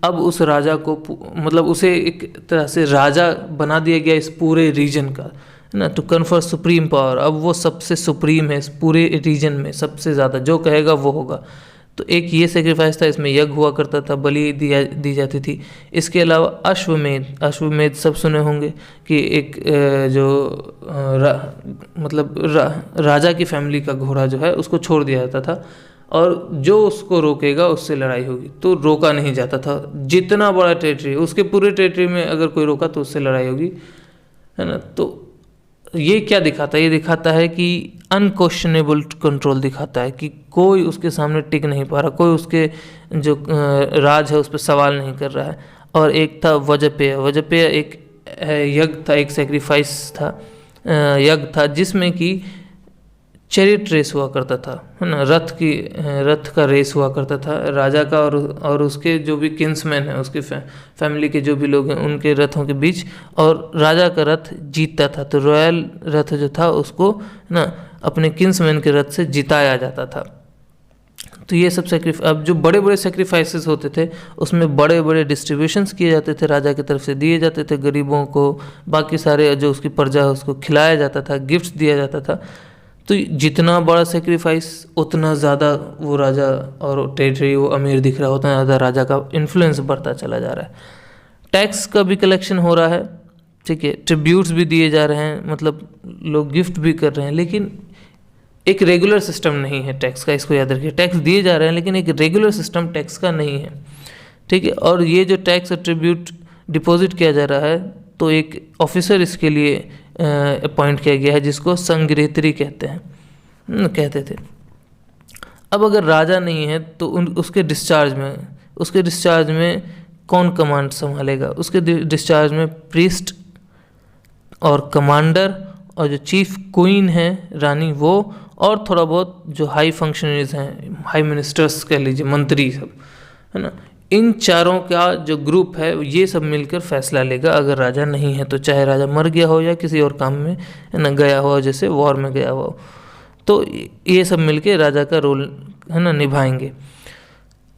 अब उस राजा को, मतलब उसे एक तरह से राजा बना दिया गया इस पूरे रीजन का, है ना, टू कन्फर सुप्रीम पावर। अब वो सबसे सुप्रीम है इस पूरे रीजन में, सबसे ज़्यादा जो कहेगा वो होगा। तो एक ये सेक्रीफाइस था, इसमें यज्ञ हुआ करता था, बलि दी जाती थी। इसके अलावा अश्वमेध सब सुने होंगे कि एक राजा की फैमिली का घोड़ा जो है उसको छोड़ दिया जाता था, और जो उसको रोकेगा उससे लड़ाई होगी। तो रोका नहीं जाता था, जितना बड़ा टेरिटरी, उसके पूरे टेरिटरी में अगर कोई रोका तो उससे लड़ाई होगी, है ना। तो ये क्या दिखाता है? ये दिखाता है कि अनक्वेश्चनेबल कंट्रोल दिखाता है कि कोई उसके सामने टिक नहीं पा रहा, कोई उसके जो राज है उस पर सवाल नहीं कर रहा है। और एक था वजपेय। वजपेय एक यज्ञ था, एक सेक्रीफाइस था, यज्ञ था जिसमें कि चैरिट रेस हुआ करता था, है ना, रथ का रेस हुआ करता था राजा का और उसके जो भी किन्समैन हैं, उसके फैमिली के जो भी लोग हैं उनके रथों के बीच, और राजा का रथ जीतता था। तो रॉयल रथ जो था उसको, है ना, अपने किन्समैन के रथ से जिताया जाता था। तो ये सब अब जो बड़े बड़े सेक्रीफाइसेस होते थे उसमें बड़े बड़े डिस्ट्रीब्यूशंस किए जाते थे, राजा की तरफ से दिए जाते थे गरीबों को, बाकी सारे जो उसकी प्रजा है उसको खिलाया जाता था, गिफ्ट्स दिया जाता था। तो जितना बड़ा सेक्रीफाइस उतना ज़्यादा वो राजा और टेरिटरी वो अमीर दिख रहा है, उतना ज़्यादा राजा का इन्फ्लुएंस बढ़ता चला जा रहा है। टैक्स का भी कलेक्शन हो रहा है, ठीक है, ट्रिब्यूट्स भी दिए जा रहे हैं, मतलब लोग गिफ्ट भी कर रहे हैं, लेकिन एक रेगुलर सिस्टम नहीं है टैक्स का, इसको याद रखिए। टैक्स दिए जा रहे हैं लेकिन एक रेगुलर सिस्टम टैक्स का नहीं है, ठीक है। और ये जो टैक्स और ट्रिब्यूट डिपॉजिट किया जा रहा है तो एक ऑफिसर इसके लिए अपॉइंट किया गया है जिसको संग्रहत्री कहते थे। अब अगर राजा नहीं है तो उसके डिस्चार्ज में कौन कमांड संभालेगा? उसके डिस्चार्ज में प्रीस्ट और कमांडर और जो चीफ क्वीन है रानी वो, और थोड़ा बहुत जो हाई फंक्शनरीज हैं, हाई मिनिस्टर्स कह लीजिए, मंत्री सब, है ना, इन चारों का जो ग्रुप है ये सब मिलकर फैसला लेगा अगर राजा नहीं है तो, चाहे राजा मर गया हो या किसी और काम में, है ना, गया हो, जैसे वॉर में गया हो, तो ये सब मिलके राजा का रोल, है ना, निभाएंगे।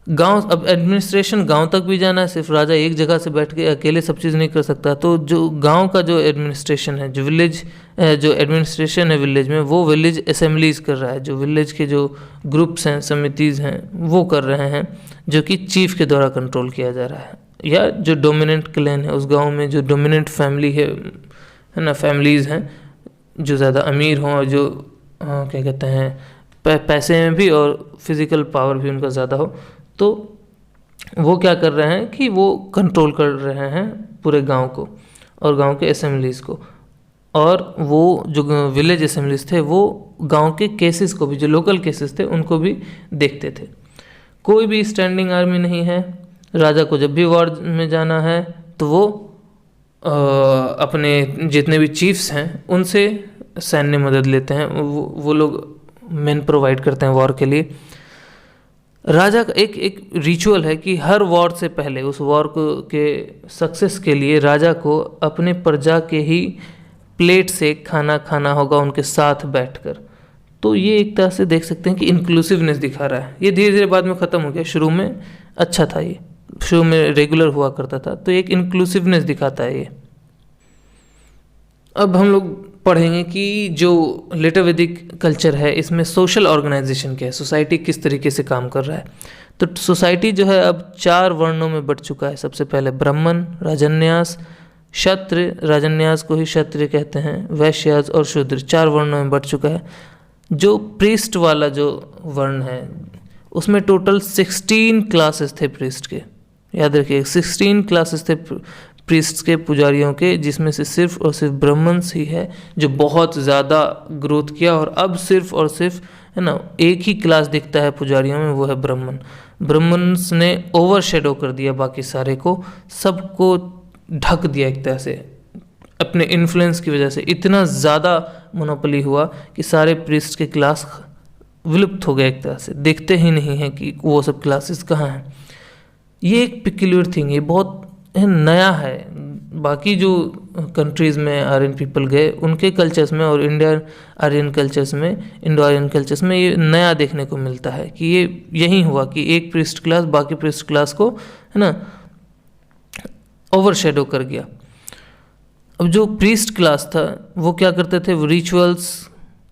अब एडमिनिस्ट्रेशन गांव तक भी जाना है, सिर्फ राजा एक जगह से बैठ के अकेले सब चीज़ नहीं कर सकता। तो जो गांव का जो एडमिनिस्ट्रेशन है, जो एडमिनिस्ट्रेशन है विलेज में, वो विलेज असेंबलीज कर रहा है, जो विलेज के जो ग्रुप्स हैं, समितिज़ हैं, वो कर रहे हैं, जो कि चीफ के द्वारा कंट्रोल किया जा रहा है। या जो डोमिनेंट क्लैन है उस गाँव में, जो डोमिनेंट फैमिली है ना, फैमिलीज़ हैं जो ज़्यादा अमीर हों और जो क्या कहते हैं पैसे में भी और फिज़िकल पावर भी उनका ज़्यादा हो, तो वो क्या कर रहे हैं कि वो कंट्रोल कर रहे हैं पूरे गांव को और गांव के असेंबलीज़ को। और वो जो विलेज असेंबलीज थे वो गांव के केसेस को भी, जो लोकल केसेस थे उनको भी देखते थे। कोई भी स्टैंडिंग आर्मी नहीं है। राजा को जब भी वॉर में जाना है तो वो अपने जितने भी चीफ्स हैं उनसे सैन्य मदद लेते हैं, वो लोग मैन प्रोवाइड करते हैं वॉर के लिए। राजा का एक रिचुअल है कि हर वॉर से पहले, उस वॉर के सक्सेस के लिए राजा को अपने प्रजा के ही प्लेट से खाना खाना होगा उनके साथ बैठकर। तो ये एक तरह से देख सकते हैं कि इंक्लूसिवनेस दिखा रहा है। ये धीरे धीरे बाद में ख़त्म हो गया, शुरू में अच्छा था, ये शुरू में रेगुलर हुआ करता था, तो एक इंक्लूसिवनेस दिखाता है ये। अब हम लोग पढ़ेंगे कि जो लेटर वैदिक कल्चर है इसमें सोशल ऑर्गेनाइजेशन क्या है, सोसाइटी किस तरीके से काम कर रहा है। तो सोसाइटी जो है अब 4 वर्णों में बढ़ चुका है। सबसे पहले ब्राह्मण, राजन्यास, क्षत्रिय, राजन्यास को ही क्षत्रिय कहते हैं, वैश्यास और शूद्र, 4 वर्णों में बढ़ चुका है। जो प्रीस्ट वाला जो वर्ण है उसमें टोटल 16 क्लासेस थे प्रीस्ट के, याद रखिए 16 क्लासेस थे प्रीस्ट्स के, पुजारियों के, जिसमें से सिर्फ और सिर्फ ब्राह्मण्स ही है जो बहुत ज़्यादा ग्रोथ किया। और अब सिर्फ और सिर्फ, है ना, एक ही क्लास दिखता है पुजारियों में, वो है ब्राह्मण। ब्राह्मण्स ने ओवरशैडो कर दिया बाकी सारे को, सबको ढक दिया एक तरह से अपने इन्फ्लुएंस की वजह से। इतना ज़्यादा मोनोपोली हुआ कि सारे प्रीस्ट के क्लास विलुप्त हो गए एक तरह से, देखते ही नहीं हैं कि वो सब क्लासेस कहाँ हैं। ये एक पिक्यूलियर थिंग, ये बहुत नया है। बाकी जो कंट्रीज़ में आर्यन पीपल गए उनके कल्चर्स में और इंडियन आर्यन कल्चर्स में, इंडो आर्यन कल्चर्स में ये नया देखने को मिलता है कि ये यही हुआ कि एक प्रीस्ट क्लास बाकी प्रीस्ट क्लास को, है ना, ओवरशैडो कर गया। अब जो प्रीस्ट क्लास था वो क्या करते थे, वो रिचुअल्स,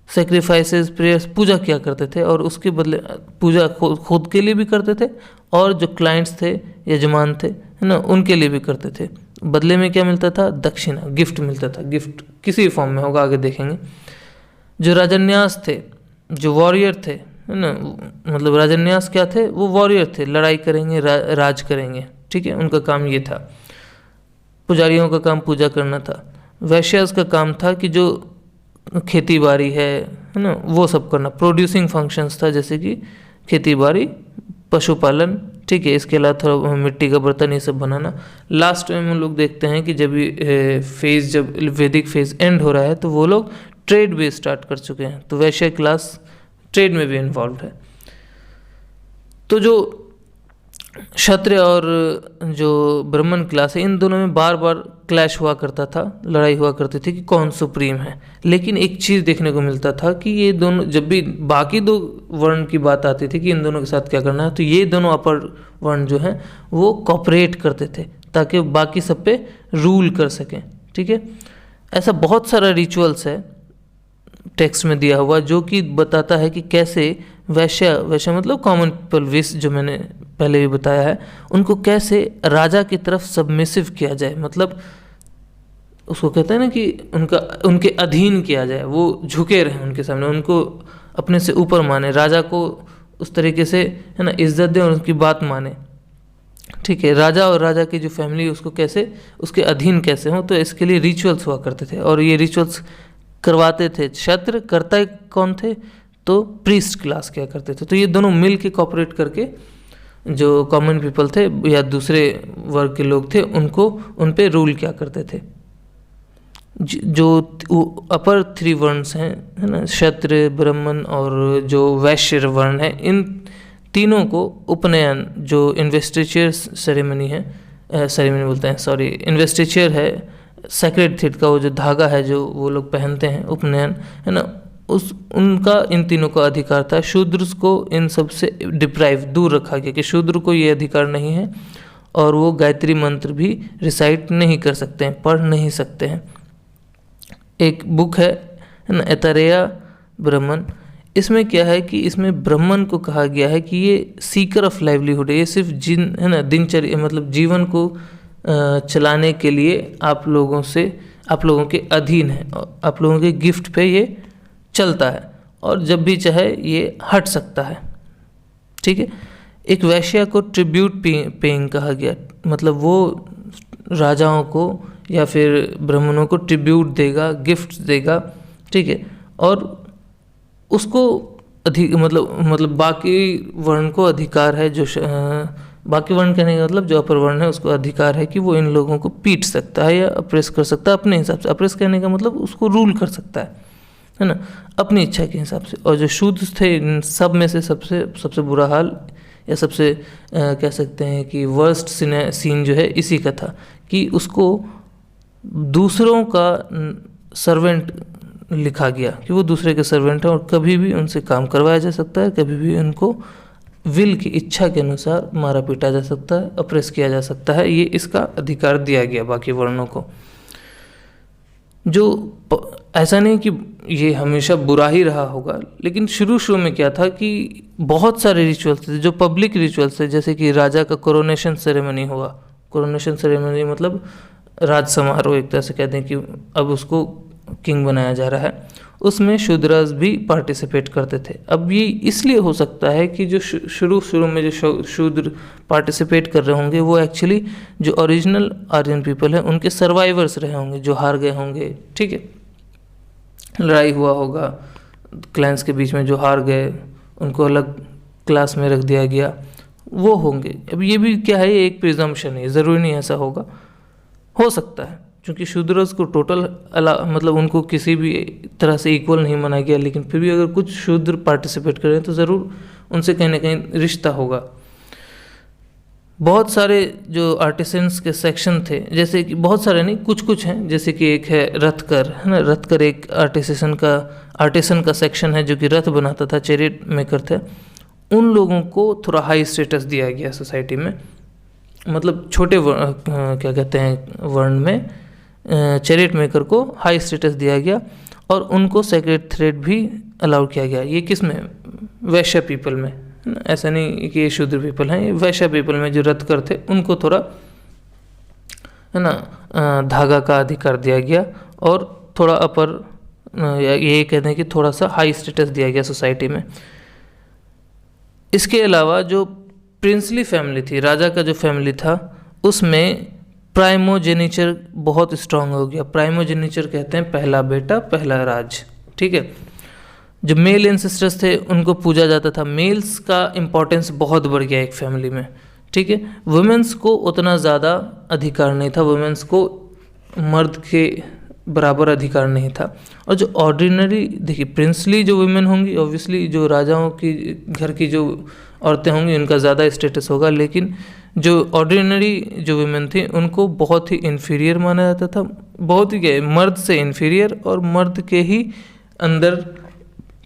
सेक्रीफाइसेस, प्रेयर्स, पूजा किया करते थे, और उसके बदले पूजा खुद के लिए भी करते थे और जो क्लाइंट्स थे, यजमान थे, है ना, उनके लिए भी करते थे। बदले में क्या मिलता था? दक्षिणा, गिफ्ट मिलता था। गिफ्ट किसी फॉर्म में होगा, आगे देखेंगे। जो राजन्यास थे, जो वॉरियर थे, है ना, मतलब राजन्यास क्या थे? वो वॉरियर थे, लड़ाई करेंगे, राज करेंगे, ठीक है, उनका काम ये था। पुजारियों का काम पूजा करना था। वैश्यास का काम था कि जो खेती बाड़ी है ना, वो सब करना। प्रोड्यूसिंग फंक्शंस था जैसे कि खेती बाड़ी, पशुपालन, ठीक है। इसके अलावा थोड़ा मिट्टी का बर्तन ये सब बनाना। लास्ट में हम लोग देखते हैं कि जब ये फेज, जब वैदिक फेज एंड हो रहा है तो वो लोग ट्रेड भी स्टार्ट कर चुके हैं, तो वैश्य क्लास ट्रेड में भी इन्वॉल्व है। तो जो क्षत्रिय और जो ब्राह्मण क्लास है, इन दोनों में बार बार क्लैश हुआ करता था, लड़ाई हुआ करती थी कि कौन सुप्रीम है। लेकिन एक चीज़ देखने को मिलता था कि ये दोनों, जब भी बाकी दो वर्ण की बात आती थी कि इन दोनों के साथ क्या करना है, तो ये दोनों अपर वर्ण जो हैं वो कॉपरेट करते थे ताकि बाकी सब पे रूल कर सकें, ठीक है। ऐसा बहुत सारा रिचुअल्स है टेक्स्ट में दिया हुआ जो कि बताता है कि कैसे वैश्य मतलब कॉमन पीपल, विस जो मैंने पहले भी बताया है, उनको कैसे राजा की तरफ सबमिसिव किया जाए, मतलब उसको कहते हैं ना कि उनके अधीन किया जाए, वो झुके रहें उनके सामने, उनको अपने से ऊपर माने, राजा को उस तरीके से है ना इज्जत दें और उसकी बात माने, ठीक है। राजा और राजा की जो फैमिली उसको कैसे, उसके अधीन कैसे हो, तो इसके लिए रिचुअल्स हुआ करते थे। और ये रिचुअल्स करवाते थे क्षत्र, करता कौन थे, तो प्रीस्ट क्लास क्या करते थे। तो ये दोनों मिल के कॉपरेट करके जो कॉमन पीपल थे या दूसरे वर्ग के लोग थे उनको, उन पे रूल क्या करते थे। जो अपर 3 वर्ण्स हैं, है ना, क्षत्रिय, ब्राह्मण और जो वैश्य वर्ण है, इन तीनों को उपनयन, जो इन्वेस्टिचर सेरेमनी है, सेरेमनी बोलते हैं सॉरी, इन्वेस्टिचर है, सेक्रेड थ्रेड का वो जो धागा है जो वो लोग पहनते हैं, उपनयन, है ना, उनका इन तीनों का अधिकार था। शूद्र को इन सब से डिप्राइव, दूर रखा गया कि शूद्र को ये अधिकार नहीं है और वो गायत्री मंत्र भी रिसाइट नहीं कर सकते हैं, पढ़ नहीं सकते हैं। एक बुक है ना, ऐतरेय ब्राह्मण। इसमें क्या है कि इसमें ब्राह्मण को कहा गया है कि ये सीकर ऑफ लाइवलीहुड है, ये सिर्फ है ना दिनचर्या, मतलब जीवन को चलाने के लिए आप लोगों के अधीन है, आप लोगों के गिफ्ट पे ये चलता है और जब भी चाहे ये हट सकता है, ठीक है। एक वैश्य को ट्रिब्यूट पेइंग कहा गया, मतलब वो राजाओं को या फिर ब्राह्मणों को ट्रिब्यूट देगा, गिफ्ट देगा, ठीक है। और उसको मतलब बाकी वर्ण को अधिकार है, जो बाकी वर्ण कहने का मतलब जो अपर वर्ण है उसको अधिकार है कि वो इन लोगों को पीट सकता है या अप्रेस कर सकता है अपने हिसाब से। अप्रेस कहने का मतलब उसको रूल कर सकता है ना, अपनी इच्छा के हिसाब से। और जो शूद्र थे इन सब में से सबसे बुरा हाल या सबसे कह सकते हैं कि वर्स्ट सीन जो है इसी का था कि उसको दूसरों का सर्वेंट लिखा गया कि वो दूसरे के सर्वेंट हैं और कभी भी उनसे काम करवाया जा सकता है, कभी भी उनको विल की इच्छा के अनुसार मारा पीटा जा सकता है, अप्रेस किया जा सकता है। ये इसका अधिकार दिया गया बाकी वर्णों को। जो ऐसा नहीं कि ये हमेशा बुरा ही रहा होगा, लेकिन शुरू में क्या था कि बहुत सारे रिचुअल्स थे जो पब्लिक रिचुअल्स थे, जैसे कि राजा का कोरोनेशन सेरेमनी हुआ। कोरोनेशन सेरेमनी मतलब राज समारोह, एक तरह से कहते हैं कि अब उसको किंग बनाया जा रहा है, उसमें शूद्रज भी पार्टिसिपेट करते थे। अब ये इसलिए हो सकता है कि जो शुरू में जो शूद्र पार्टिसिपेट कर रहे होंगे वो एक्चुअली जो ओरिजिनल आर्यन पीपल हैं उनके सर्वाइवर्स रहे होंगे, जो हार गए होंगे, ठीक है। लड़ाई हुआ होगा क्लैंस के बीच में, जो हार गए उनको अलग क्लास में रख दिया गया, वो होंगे। अब ये भी क्या है, ये एक प्रिजम्पशन है, ज़रूरी नहीं ऐसा होगा, हो सकता है, क्योंकि शूद्रज को टोटल मतलब उनको किसी भी तरह से इक्वल नहीं माना गया, लेकिन फिर भी अगर कुछ शूद्र पार्टिसिपेट करें तो ज़रूर उनसे कहीं ना कहीं रिश्ता होगा। बहुत सारे जो आर्टिसंस के सेक्शन थे, जैसे कि बहुत सारे नहीं, कुछ हैं, जैसे कि एक है रथकर, है ना। रथकर एक आर्टिसन का सेक्शन है जो कि रथ बनाता था, चैरिट मेकर थे। उन लोगों को थोड़ा हाई स्टेटस दिया गया सोसाइटी में, मतलब छोटे क्या कहते हैं वर्ण में चैरिट मेकर को हाई स्टेटस दिया गया और उनको सेक्रेड थ्रेड भी अलाउ किया गया। ये किस में, वैश्य पीपल में, ऐसा नहीं कि ये शूद्र पीपल हैं, ये वैश्य पीपल में जो रथकर थे उनको थोड़ा है ना धागा का अधिकार दिया गया और थोड़ा अपर, ये कहते हैं कि थोड़ा सा हाई स्टेटस दिया गया सोसाइटी में। इसके अलावा जो प्रिंसली फैमिली थी, राजा का जो फैमिली था, उसमें प्राइमोजेनिचर बहुत स्ट्रांग हो गया। प्राइमोजेनिचर कहते हैं पहला बेटा पहला राज, ठीक है। जो मेल एंसेस्टर्स थे उनको पूजा जाता था, मेल्स का इम्पोर्टेंस बहुत बढ़ गया एक फैमिली में, ठीक है। वुमेन्स को उतना ज़्यादा अधिकार नहीं था, वुमेन्स को मर्द के बराबर अधिकार नहीं था। और जो ऑर्डिनरी, देखिए प्रिंसली जो वुमेन होंगी, ऑब्वियसली जो राजाओं की घर की जो औरतें होंगी उनका ज़्यादा स्टेटस होगा, लेकिन जो ऑर्डिनरी जो वुमेन थी उनको बहुत ही इन्फीरियर माना जाता था, बहुत ही मर्द से इन्फीरियर और मर्द के ही अंदर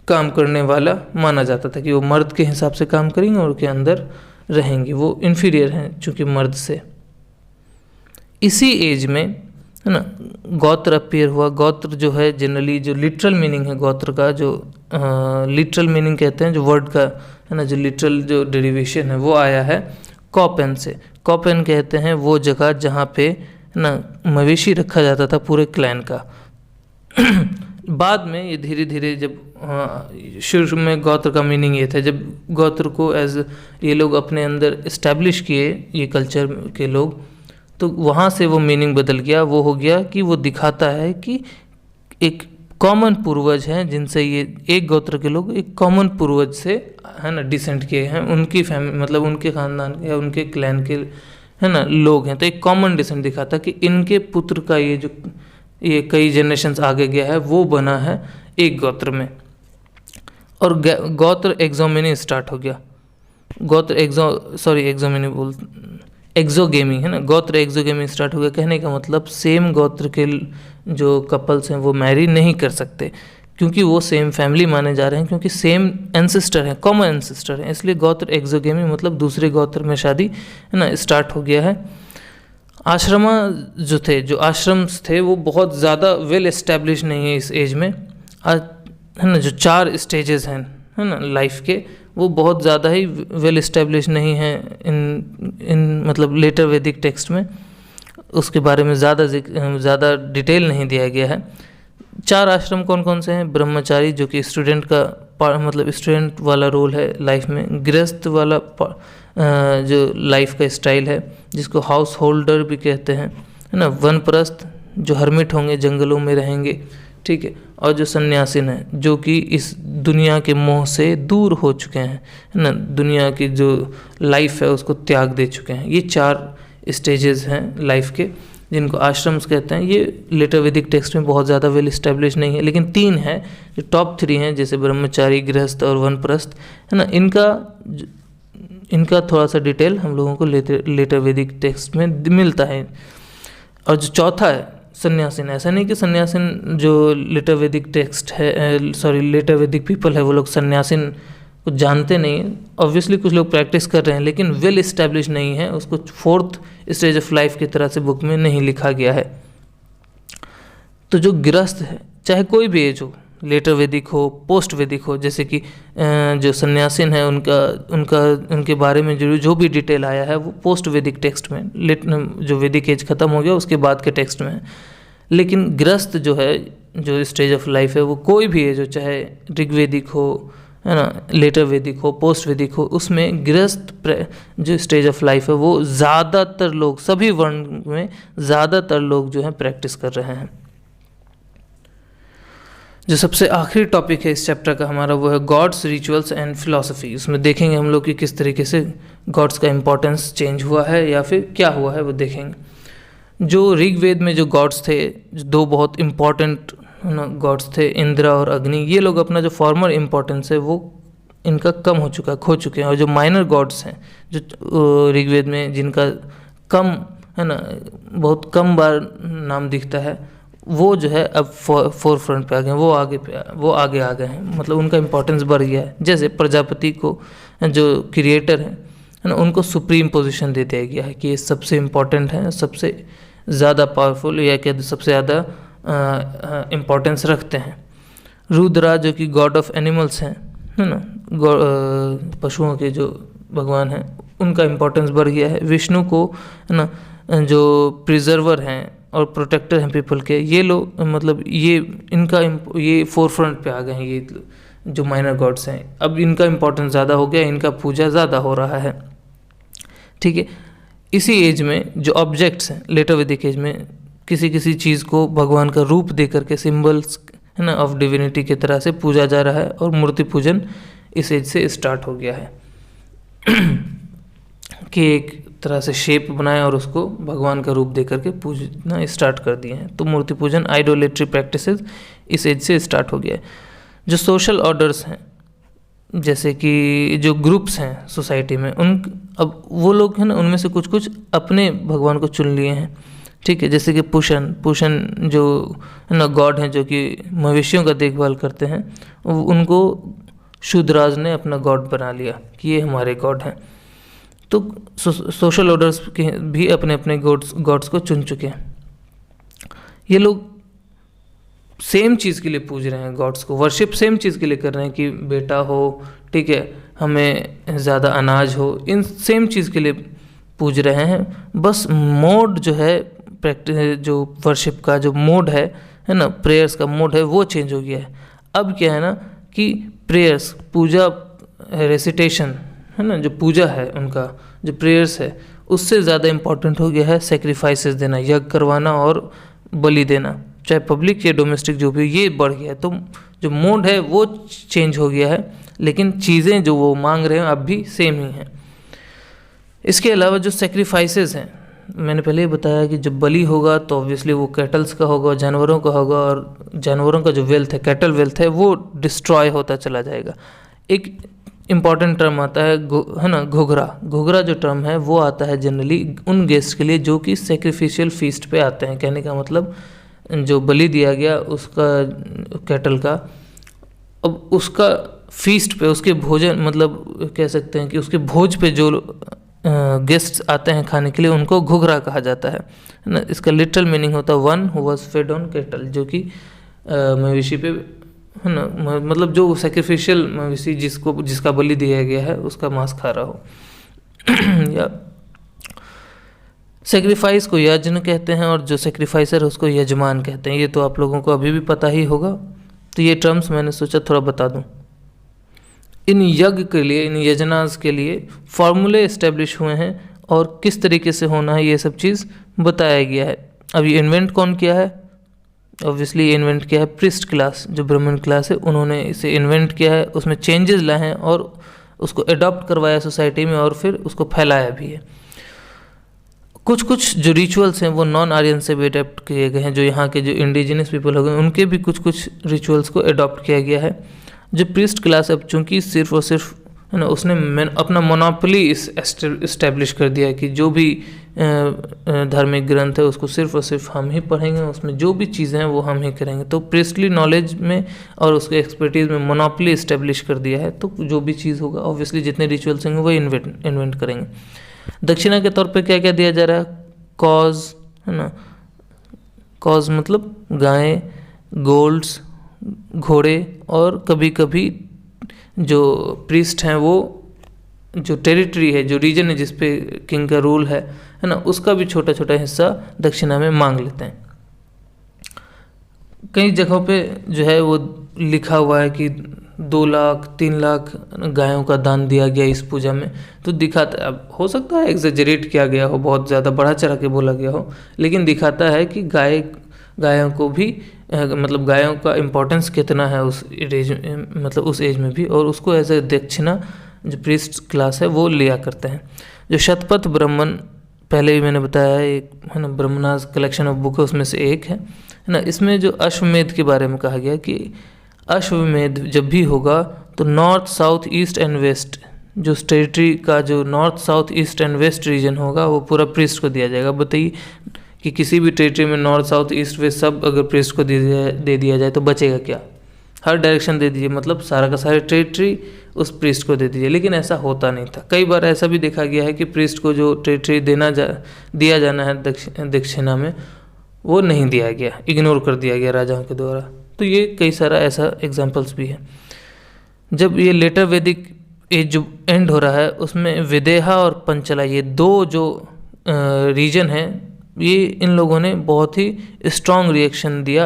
काम करने वाला माना जाता था कि वो मर्द के हिसाब से काम करेंगे और के अंदर रहेंगी, वो इन्फीरियर हैं चूँकि मर्द से। इसी एज में, है ना, गोत्र अपीयर हुआ। गोत्र जो है जनरली जो लिटरल मीनिंग है गोत्र का, जो लिटरल मीनिंग कहते हैं जो वर्ड का, है ना, जो लिटरल जो डेरिवेशन है वो आया है कॉपेन से। कॉपेन कहते हैं वो जगह जहाँ पे, है ना, मवेशी रखा जाता था पूरे क्लैन का। बाद में ये धीरे धीरे जब शुरू में गोत्र का मीनिंग ये था, जब गोत्र को एज ये लोग अपने अंदर इस्टेब्लिश किए ये कल्चर के लोग, तो वहाँ से वो मीनिंग बदल गया। वो हो गया कि वो दिखाता है कि एक कॉमन पूर्वज हैं जिनसे ये एक गोत्र के लोग एक कॉमन पूर्वज से, है ना, डिसेंट किए हैं, उनकी फैमिली मतलब उनके ख़ानदान या उनके क्लैन के, है ना, लोग हैं। तो एक कॉमन डिसेंट दिखाता कि इनके पुत्र का ये कई जनरेशन्स आगे गया है, वो बना है एक गोत्र में। और गोत्र एक्सोमिनी स्टार्ट हो गया। गोत्र एक्सोगेमी, है ना, गोत्र एक्सोगेमी स्टार्ट हो गया। कहने का मतलब सेम गोत्र के जो कपल्स हैं वो मैरी नहीं कर सकते, क्योंकि वो सेम फैमिली माने जा रहे हैं, क्योंकि सेम एंसेस्टर हैं, कॉमन एंसेस्टर हैं, इसलिए गोत्र एक्सोगेमी मतलब दूसरे गोत्र में शादी, है ना, स्टार्ट हो गया है। आश्रमा जो थे, जो आश्रम्स थे वो बहुत ज़्यादा वेल एस्टेब्लिश नहीं है इस एज में, है ना। जो 4 स्टेजेस हैं, है ना, लाइफ के, वो बहुत ज़्यादा ही वेल एस्टेब्लिश नहीं है इन मतलब लेटर वैदिक टेक्स्ट में, उसके बारे में ज़्यादा डिटेल नहीं दिया गया है। 4 आश्रम कौन कौन से हैं? ब्रह्मचारी जो कि स्टूडेंट का मतलब स्टूडेंट वाला रोल है लाइफ में, गृहस्थ वाला जो लाइफ का स्टाइल है जिसको हाउस होल्डर भी कहते हैं, है ना। वनप्रस्थ जो हर्मिट होंगे, जंगलों में रहेंगे, ठीक है। और जो सन्यासीन हैं जो कि इस दुनिया के मोह से दूर हो चुके हैं, है ना, दुनिया की जो लाइफ है उसको त्याग दे चुके हैं। ये 4 स्टेजेस हैं लाइफ के जिनको आश्रम्स कहते हैं। ये लेटर वैदिक टेक्स्ट में बहुत ज़्यादा वेल इस्टेब्लिश नहीं है, लेकिन 3 हैं जो टॉप 3 हैं, जैसे ब्रह्मचारी, गृहस्थ और वनप्रस्थ, है ना। इनका थोड़ा सा डिटेल हम लोगों को लेटर वैदिक टेक्स्ट में मिलता है। और जो चौथा है सन्यासीन, ऐसा नहीं कि सन्यासीन जो लेटर वैदिक टेक्स्ट है, लेटर वैदिक पीपल है, वो लोग सन्यासीन को जानते नहीं हैं। ऑब्वियसली कुछ लोग प्रैक्टिस कर रहे हैं, लेकिन वेल इस्टेब्लिश नहीं है, उसको 4th स्टेज ऑफ लाइफ की तरह से बुक में नहीं लिखा गया है। तो जो गृहस्थ है, चाहे कोई भी एज हो, लेटर वैदिक हो, पोस्ट वैदिक हो, जैसे कि जो सन्यासीन है उनके बारे में जो भी डिटेल आया है वो पोस्ट वैदिक टेक्स्ट में, जो वैदिक एज खत्म हो गया उसके बाद के टेक्स्ट में है। लेकिन गृहस्थ जो है, जो स्टेज ऑफ लाइफ है, वो कोई भी एज हो, चाहे ऋग्वेदिक हो, है ना, लेटर वैदिक हो, पोस्ट वैदिक हो, उसमें गृहस्थ जो स्टेज ऑफ लाइफ है वो ज़्यादातर लोग, सभी वर्ण में ज़्यादातर लोग जो हैं प्रैक्टिस कर रहे हैं। जो सबसे आखिरी टॉपिक है इस चैप्टर का हमारा वो है गॉड्स, रिचुअल्स एंड फिलॉसफी। उसमें देखेंगे हम लोग कि किस तरीके से गॉड्स का इम्पोर्टेंस चेंज हुआ है या फिर क्या हुआ है वो देखेंगे। जो ऋग्वेद में जो गॉड्स थे, 2 बहुत इम्पॉर्टेंट गॉड्स थे, इंद्र और अग्नि, ये लोग अपना जो फॉर्मर इम्पोर्टेंस है वो इनका कम हो चुका है, खो चुके हैं। और जो माइनर गॉड्स हैं जो ऋग्वेद में जिनका कम, है ना, बहुत कम बार नाम दिखता है, वो जो है अब फोर फ्रंट पे आ गए हैं, वो आगे आ गए हैं, मतलब उनका इम्पोर्टेंस बढ़ गया है। जैसे प्रजापति को जो क्रिएटर है ना, उनको सुप्रीम पोजीशन दे दिया गया है कि ये सबसे इम्पोर्टेंट है, सबसे ज़्यादा पावरफुल या क्या सबसे ज़्यादा इम्पोर्टेंस रखते हैं। रुद्रा जो कि गॉड ऑफ एनिमल्स हैं, है ना, पशुओं के जो भगवान हैं, उनका इम्पोर्टेंस बढ़ गया है। विष्णु को, है ना, जो प्रिजर्वर हैं और प्रोटेक्टर हैं पीपल के, ये लोग मतलब ये फोर फ्रंट पे आ गए हैं। ये जो माइनर गॉड्स हैं अब इनका इम्पोर्टेंस ज़्यादा हो गया, इनका पूजा ज़्यादा हो रहा है, ठीक है। इसी एज में जो ऑब्जेक्ट्स हैं, लेटर वैदिक एज में किसी चीज़ को भगवान का रूप दे करके, सिम्बल्स, है ना, ऑफ डिविनिटी की तरह से पूजा जा रहा है, और मूर्ति पूजन इस एज से स्टार्ट हो गया है कि एक तरह से शेप बनाए और उसको भगवान का रूप दे करके पूजना स्टार्ट कर दिए हैं। तो मूर्ति पूजन, आइडोलेट्री प्रैक्टिसेस इस एज से स्टार्ट हो गया है। जो सोशल ऑर्डर्स हैं, जैसे कि जो ग्रुप्स हैं सोसाइटी में, अब वो लोग हैं ना, उनमें से कुछ कुछ अपने भगवान को चुन लिए हैं, ठीक है। जैसे कि पुशन जो है ना गॉड हैं, जो कि मवेशियों का देखभाल करते हैं, उनको शूद्राज ने अपना गॉड बना लिया कि ये हमारे गॉड हैं। तो सोशल ऑर्डर्स के भी अपने अपने गॉड्स को चुन चुके हैं। ये लोग सेम चीज़ के लिए पूज रहे हैं गॉड्स को, वर्शिप सेम चीज़ के लिए कर रहे हैं कि बेटा हो, ठीक है, हमें ज़्यादा अनाज हो, इन सेम चीज़ के लिए पूज रहे हैं। बस मोड जो है प्रैक्टिस, जो वर्शिप का जो मोड है ना, प्रेयर्स का मोड है, वो चेंज हो गया है। अब क्या है ना कि प्रेयर्स, पूजा, रेसिटेशन है ना, जो पूजा है उनका जो प्रेयर्स है, उससे ज़्यादा इम्पोर्टेंट हो गया है सेक्रीफाइसेस देना, यज्ञ करवाना और बलि देना, चाहे पब्लिक या डोमेस्टिक जो भी, ये बढ़ गया है। तो जो मोड है वो चेंज हो गया है, लेकिन चीज़ें जो वो मांग रहे हैं अब भी सेम ही हैं। इसके अलावा जो सेक्रीफाइसेस हैं, मैंने पहले ही बताया कि जब बलि होगा तो ऑब्वियसली वो कैटल्स का होगा, जानवरों का होगा, और जानवरों का जो वेल्थ है, कैटल वेल्थ है, वो डिस्ट्रॉय होता चला जाएगा। एक इम्पॉर्टेंट टर्म आता है ना, घुघरा जो टर्म है वो आता है जनरली उन गेस्ट के लिए जो कि सेक्रीफिशियल फीस्ट पे आते हैं। कहने का मतलब जो बलि दिया गया उसका, कैटल का, अब उसका फीस्ट पे, उसके भोजन, मतलब कह सकते हैं कि उसके भोज पे जो गेस्ट्स आते हैं खाने के लिए, उनको घुघरा कहा जाता है ना। इसका लिटरल मीनिंग होता है one who was fade on cattle, जो कि मवेशी पे है ना, मतलब जो सेक्रीफिशियल मवेशी जिसका बलि दिया गया है उसका मांस खा रहा हो या सेक्रीफाइस को यज्ञ कहते हैं, और जो सेक्रीफाइसर है उसको यजमान कहते हैं। ये तो आप लोगों को अभी भी पता ही होगा, तो ये टर्म्स मैंने सोचा थोड़ा बता दूं। इन यज्ञ के लिए, इन यजनास के लिए फॉर्मूले इस्टेब्लिश हुए हैं, और किस तरीके से होना है ये सब चीज़ बताया गया है। अब ये इन्वेंट कौन किया है? ऑब्वियसली इन्वेंट किया है प्रिस्ट क्लास, जो ब्राह्मण क्लास है, उन्होंने इसे इन्वेंट किया है, उसमें चेंजेस लाए हैं और उसको अडॉप्ट करवाया सोसाइटी में, और फिर उसको फैलाया भी है। कुछ जो रिचुअल्स हैं वो नॉन आर्यन से भी अडॉप्ट किए गए हैं, जो यहाँ के जो इंडिजिनस पीपल हो गए उनके भी कुछ रिचुअल्स को अडॉप्ट किया गया है। जो प्रीस्ट क्लास, अब चूँकि सिर्फ और सिर्फ है ना, उसने अपना मोनोपोली इस्टेब्लिश कर दिया है कि जो भी धार्मिक ग्रंथ है उसको सिर्फ और सिर्फ हम ही पढ़ेंगे, उसमें जो भी चीज़ें हैं वो हम ही करेंगे। तो प्रीस्टली नॉलेज में और उसके एक्सपर्टीज़ में मोनोपोली इस्टेब्लिश कर दिया है, तो जो भी चीज़ होगा ऑब्वियसली जितने रिचुअल्स होंगे वो इन्वेंट करेंगे। दक्षिणा के तौर पे क्या क्या दिया जा रहा है? कॉज है ना, कॉज मतलब गायें, गोल्ड्स, घोड़े, और कभी कभी जो प्रीस्ट हैं वो जो टेरिटरी है, जो रीजन है जिस पे किंग का रूल है ना, उसका भी छोटा छोटा हिस्सा दक्षिणा में मांग लेते हैं। कई जगहों पे जो है वो लिखा हुआ है कि 2 लाख 3 लाख गायों का दान दिया गया इस पूजा में, तो दिखाता है, अब हो सकता है एग्जेजरेट किया गया हो, बहुत ज़्यादा बढ़ा चढ़ा के बोला गया हो, लेकिन दिखाता है कि गायों को भी मतलब गायों का इम्पोर्टेंस कितना है उस एज, मतलब उस एज में भी, और उसको एज ए दक्षिणा जो प्रीस्ट क्लास है वो लिया करते हैं। जो शतपथ ब्राह्मण, पहले भी मैंने बताया एक है ना, ब्रह्मणाज कलेक्शन ऑफ बुक है, उसमें से एक है ना। इसमें जो अश्वमेध के बारे में कहा गया कि अश्वमेध जब भी होगा तो north, south, east and west, जो टेरिटरी का जो north, south, east and west region होगा वो पूरा प्रीस्ट को दिया जाएगा। बताइए कि किसी भी टेरिटरी में नॉर्थ, साउथ, ईस्ट, वेस्ट सब अगर प्रीस्ट को दे दिया जाए तो बचेगा क्या? हर डायरेक्शन दे दीजिए, मतलब सारा का सारा टेरिटरी उस प्रीस्ट को दे दीजिए, लेकिन ऐसा होता नहीं था। कई बार ऐसा भी देखा गया है कि प्रीस्ट को जो टेरिटरी दिया जाना है दक्षिणा में, वो नहीं दिया गया, इग्नोर कर दिया गया राजाओं के द्वारा। तो ये कई सारा ऐसा एग्जाम्पल्स भी है। जब ये लेटर वैदिक एज जो एंड हो रहा है उसमें विदेहा और पंचला, ये 2 जो रीजन हैं, ये इन लोगों ने बहुत ही स्ट्रॉन्ग रिएक्शन दिया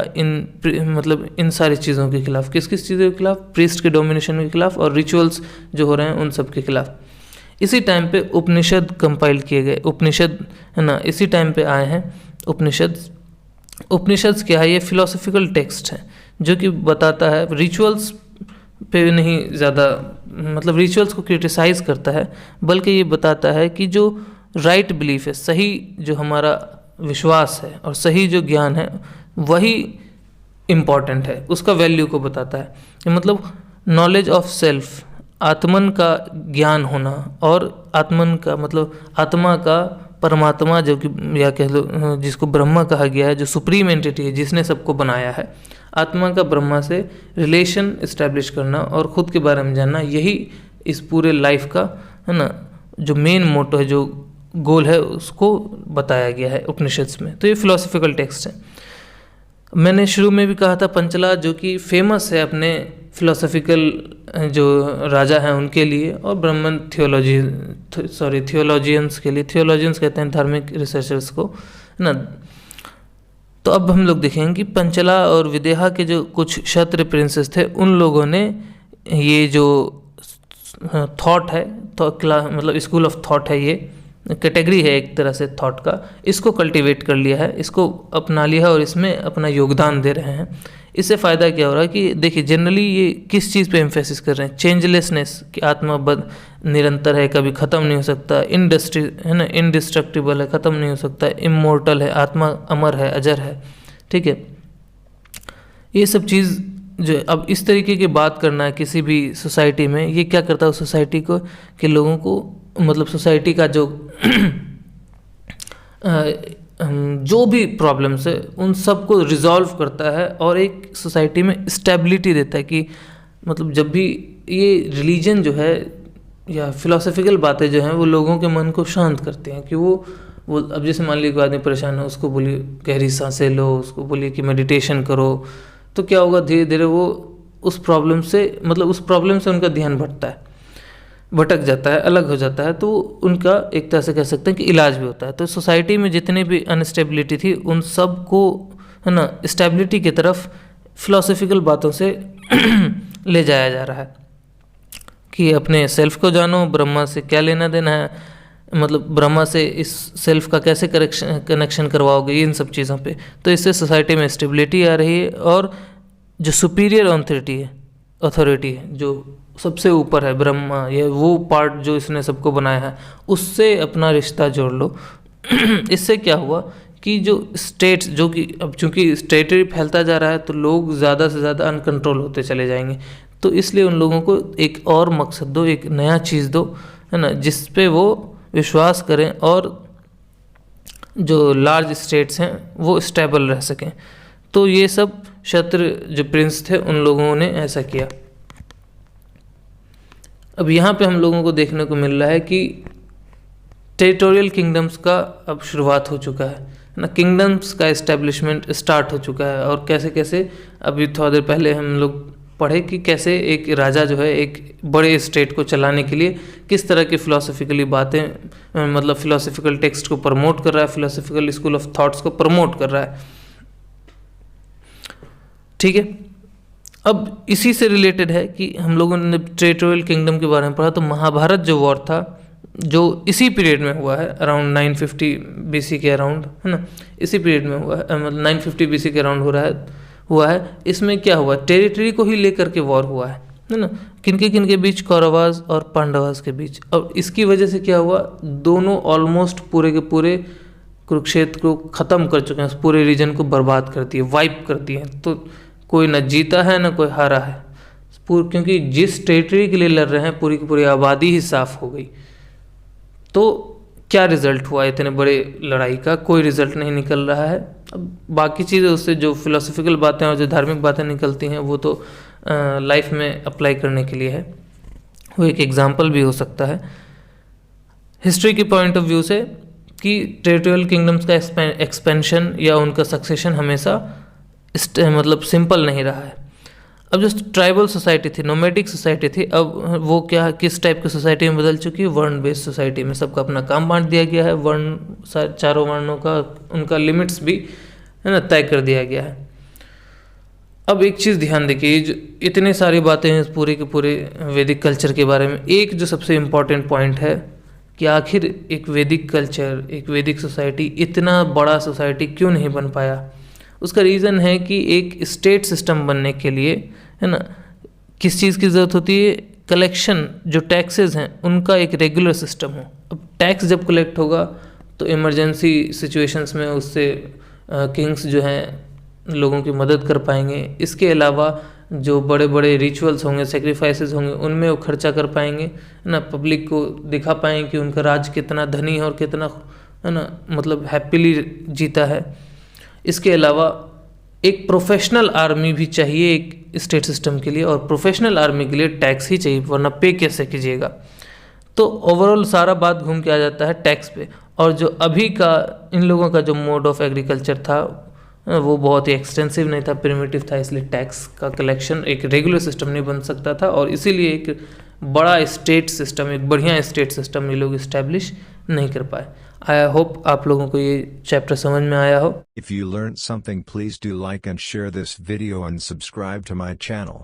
मतलब इन सारी चीज़ों के खिलाफ। किस किस चीज़ों के खिलाफ? प्रीस्ट के डोमिनेशन के खिलाफ और रिचुअल्स जो हो रहे हैं उन सब के खिलाफ। इसी टाइम पे उपनिषद कंपाइल किए गए, उपनिषद है ना, इसी टाइम पे आए हैं उपनिषद। उपनिषद क्या है? ये फिलोसॉफिकल टेक्स्ट हैं जो कि बताता है रिचुअल्स पे नहीं ज़्यादा, मतलब रिचुअल्स को क्रिटिसाइज़ करता है, बल्कि ये बताता है कि जो राइट बिलीफ है, सही जो हमारा विश्वास है और सही जो ज्ञान है वही इम्पॉर्टेंट है, उसका वैल्यू को बताता है। मतलब नॉलेज ऑफ सेल्फ, आत्मन का ज्ञान होना, और आत्मन का मतलब आत्मा का परमात्मा जो कि या कह लो जिसको ब्रह्मा कहा गया है, जो सुप्रीम एंटिटी है जिसने सबको बनाया है, आत्मा का ब्रह्मा से रिलेशन इस्टेब्लिश करना और ख़ुद के बारे में जानना, यही इस पूरे लाइफ का है ना जो मेन मोटो है, जो गोल है, उसको बताया गया है उपनिषद में। तो ये फिलोसफिकल टेक्स्ट है। मैंने शुरू में भी कहा था पंचला जो कि फेमस है अपने फिलोसफिकल जो राजा हैं उनके लिए, और ब्राह्मण थियोलॉजियंस के लिए, थियोलॉजियंस कहते हैं धार्मिक रिसर्चर्स को, है ना। तो अब हम लोग देखेंगे कि पंचला और विदेहा के जो कुछ क्षत्रिय प्रिंसेस थे, उन लोगों ने ये जो थॉट है, तो मतलब स्कूल ऑफ थॉट है, ये कैटेगरी है एक तरह से थॉट का, इसको कल्टीवेट कर लिया है, इसको अपना लिया है और इसमें अपना योगदान दे रहे हैं। इससे फ़ायदा क्या हो रहा है कि देखिए जनरली ये किस चीज़ पे एम्फेसिस कर रहे हैं, चेंजलेसनेस, कि आत्मा निरंतर है, कभी ख़त्म नहीं हो सकता, इनडिस्ट्रक्टिबल है, ख़त्म नहीं हो सकता, इमोर्टल है, आत्मा अमर है, अजर है, ठीक है। ये सब चीज़ जो अब इस तरीके की बात करना है किसी भी सोसाइटी में, ये क्या करता है उस सोसाइटी को कि लोगों को, मतलब सोसाइटी का जो भी प्रॉब्लम्स है उन सब को रिजॉल्व करता है और एक सोसाइटी में स्टेबिलिटी देता है। कि मतलब जब भी ये रिलीजन जो है या फिलोसफिकल बातें जो हैं वो लोगों के मन को शांत करते हैं, कि वो अब जैसे मान लीजिए कोई आदमी परेशान है, उसको बोलिए गहरी सांसें लो, उसको बोलिए कि मेडिटेशन करो, तो क्या होगा, धीरे धीरे वो उस प्रॉब्लम से, मतलब उस प्रॉब्लम से उनका ध्यान भटक जाता है, अलग हो जाता है, तो उनका एक तरह से कह सकते हैं कि इलाज भी होता है। तो सोसाइटी में जितनी भी अनस्टेबिलिटी थी उन सब को, है ना, स्टेबिलिटी की तरफ फिलोसफिकल बातों से ले जाया जा रहा है कि अपने सेल्फ को जानो, ब्रह्मा से क्या लेना देना है, मतलब ब्रह्मा से इस सेल्फ का कैसे कनेक्शन करवाओगे, इन सब चीज़ों पे। तो इससे सोसाइटी में स्टेबिलिटी आ रही है और जो सुपीरियर अथॉरिटी है, जो सबसे ऊपर है ब्रह्मा, ये वो पार्ट जो इसने सबको बनाया है, उससे अपना रिश्ता जोड़ लो। इससे क्या हुआ कि जो स्टेट्स, जो कि अब चूंकि टेरिटरी फैलता जा रहा है तो लोग ज़्यादा से ज़्यादा अनकंट्रोल होते चले जाएंगे, तो इसलिए उन लोगों को एक और मकसद दो, एक नया चीज़ दो, है ना, जिस पे वो विश्वास करें और जो लार्ज स्टेट्स हैं वो स्टेबल रह सकें। तो ये सब क्षत्रिय जो प्रिंस थे उन लोगों ने ऐसा किया। अब यहाँ पे हम लोगों को देखने को मिल रहा है कि टेरिटोरियल किंगडम्स का अब शुरुआत हो चुका है ना, किंगडम्स का इस्टेब्लिशमेंट स्टार्ट हो चुका है। और कैसे कैसे, अभी थोड़ा देर पहले हम लोग पढ़े कि कैसे एक राजा जो है एक बड़े स्टेट को चलाने के लिए किस तरह की फिलोसफिकली बातें, मतलब फिलोसफिकल टेक्स्ट को प्रमोट कर रहा है, फिलोसफिकल स्कूल ऑफ थॉट्स को प्रमोट कर रहा है, ठीक है। अब इसी से रिलेटेड है कि हम लोगों ने टेरिटोरियल किंगडम के बारे में पढ़ा, तो महाभारत जो वॉर था जो इसी पीरियड में हुआ है, अराउंड 950 BC के अराउंड, है ना, इसी पीरियड में हुआ है, मतलब 950 BC के अराउंड हुआ है। इसमें क्या हुआ, टेरिटरी को ही लेकर के वॉर हुआ है ना, किनके बीच, कौरवास और पांडवास के बीच। और इसकी वजह से क्या हुआ, दोनों ऑलमोस्ट पूरे के पूरे कुरुक्षेत्र को ख़त्म कर चुके हैं, पूरे रीजन को बर्बाद कर दिए, वाइप कर दिए। तो कोई न जीता है न कोई हारा है, क्योंकि जिस टेरिटरी के लिए लड़ रहे हैं पूरी की पूरी आबादी ही साफ हो गई। तो क्या रिजल्ट हुआ इतने बड़े लड़ाई का, कोई रिजल्ट नहीं निकल रहा है। अब बाकी चीज़ें उससे जो फिलोसफिकल बातें और जो धार्मिक बातें निकलती हैं वो तो लाइफ में अप्लाई करने के लिए है, वो एक एग्जाम्पल भी हो सकता है हिस्ट्री के पॉइंट ऑफ व्यू से कि टेरिटोरियल किंगडम्स का एक्सपेंशन या उनका सक्सेशन हमेशा मतलब सिंपल नहीं रहा है। अब जो ट्राइबल सोसाइटी थी, नोमैडिक सोसाइटी थी, अब वो क्या किस टाइप की सोसाइटी में बदल चुकी है, वर्ण बेस्ड सोसाइटी में। सबका अपना काम बांट दिया गया है, चारों वर्णों का उनका लिमिट्स भी, है ना, तय कर दिया गया है। अब एक चीज़ ध्यान देखिए, जो इतने सारी बातें हैं पूरे के पूरे वैदिक कल्चर के बारे में, एक जो सबसे इम्पॉर्टेंट पॉइंट है कि आखिर एक वैदिक कल्चर, एक वैदिक सोसाइटी इतना बड़ा सोसाइटी क्यों नहीं बन पाया। उसका रीज़न है कि एक स्टेट सिस्टम बनने के लिए, है ना, किस चीज़ की ज़रूरत होती है? कलेक्शन, जो टैक्सेस हैं उनका एक रेगुलर सिस्टम हो। अब टैक्स जब कलेक्ट होगा तो इमरजेंसी सिचुएशंस में उससे किंग्स जो हैं लोगों की मदद कर पाएंगे। इसके अलावा जो बड़े बड़े रिचुअल्स होंगे, सेक्रीफाइसेस होंगे, उनमें वो खर्चा कर पाएंगे, है ना, पब्लिक को दिखा पाएंगे कि उनका राज कितना धनी है और कितना, है ना, मतलब हैप्पीली जीता है। इसके अलावा एक प्रोफेशनल आर्मी भी चाहिए एक स्टेट सिस्टम के लिए, और प्रोफेशनल आर्मी के लिए टैक्स ही चाहिए, वरना पे कैसे कीजिएगा। तो ओवरऑल सारा बात घूम के आ जाता है टैक्स पे। और जो अभी का इन लोगों का जो मोड ऑफ एग्रीकल्चर था वो बहुत ही एक्सटेंसिव नहीं था, प्रिमिटिव था, इसलिए टैक्स का कलेक्शन एक रेगुलर सिस्टम नहीं बन सकता था, और इसीलिए एक बड़ा स्टेट सिस्टम, एक बढ़िया स्टेट सिस्टम ये लोग इस्टेब्लिश नहीं कर पाए। आई होप आप लोगों को ये चैप्टर समझ में आया हो। If you learned something, please do like and share this video and subscribe to my channel.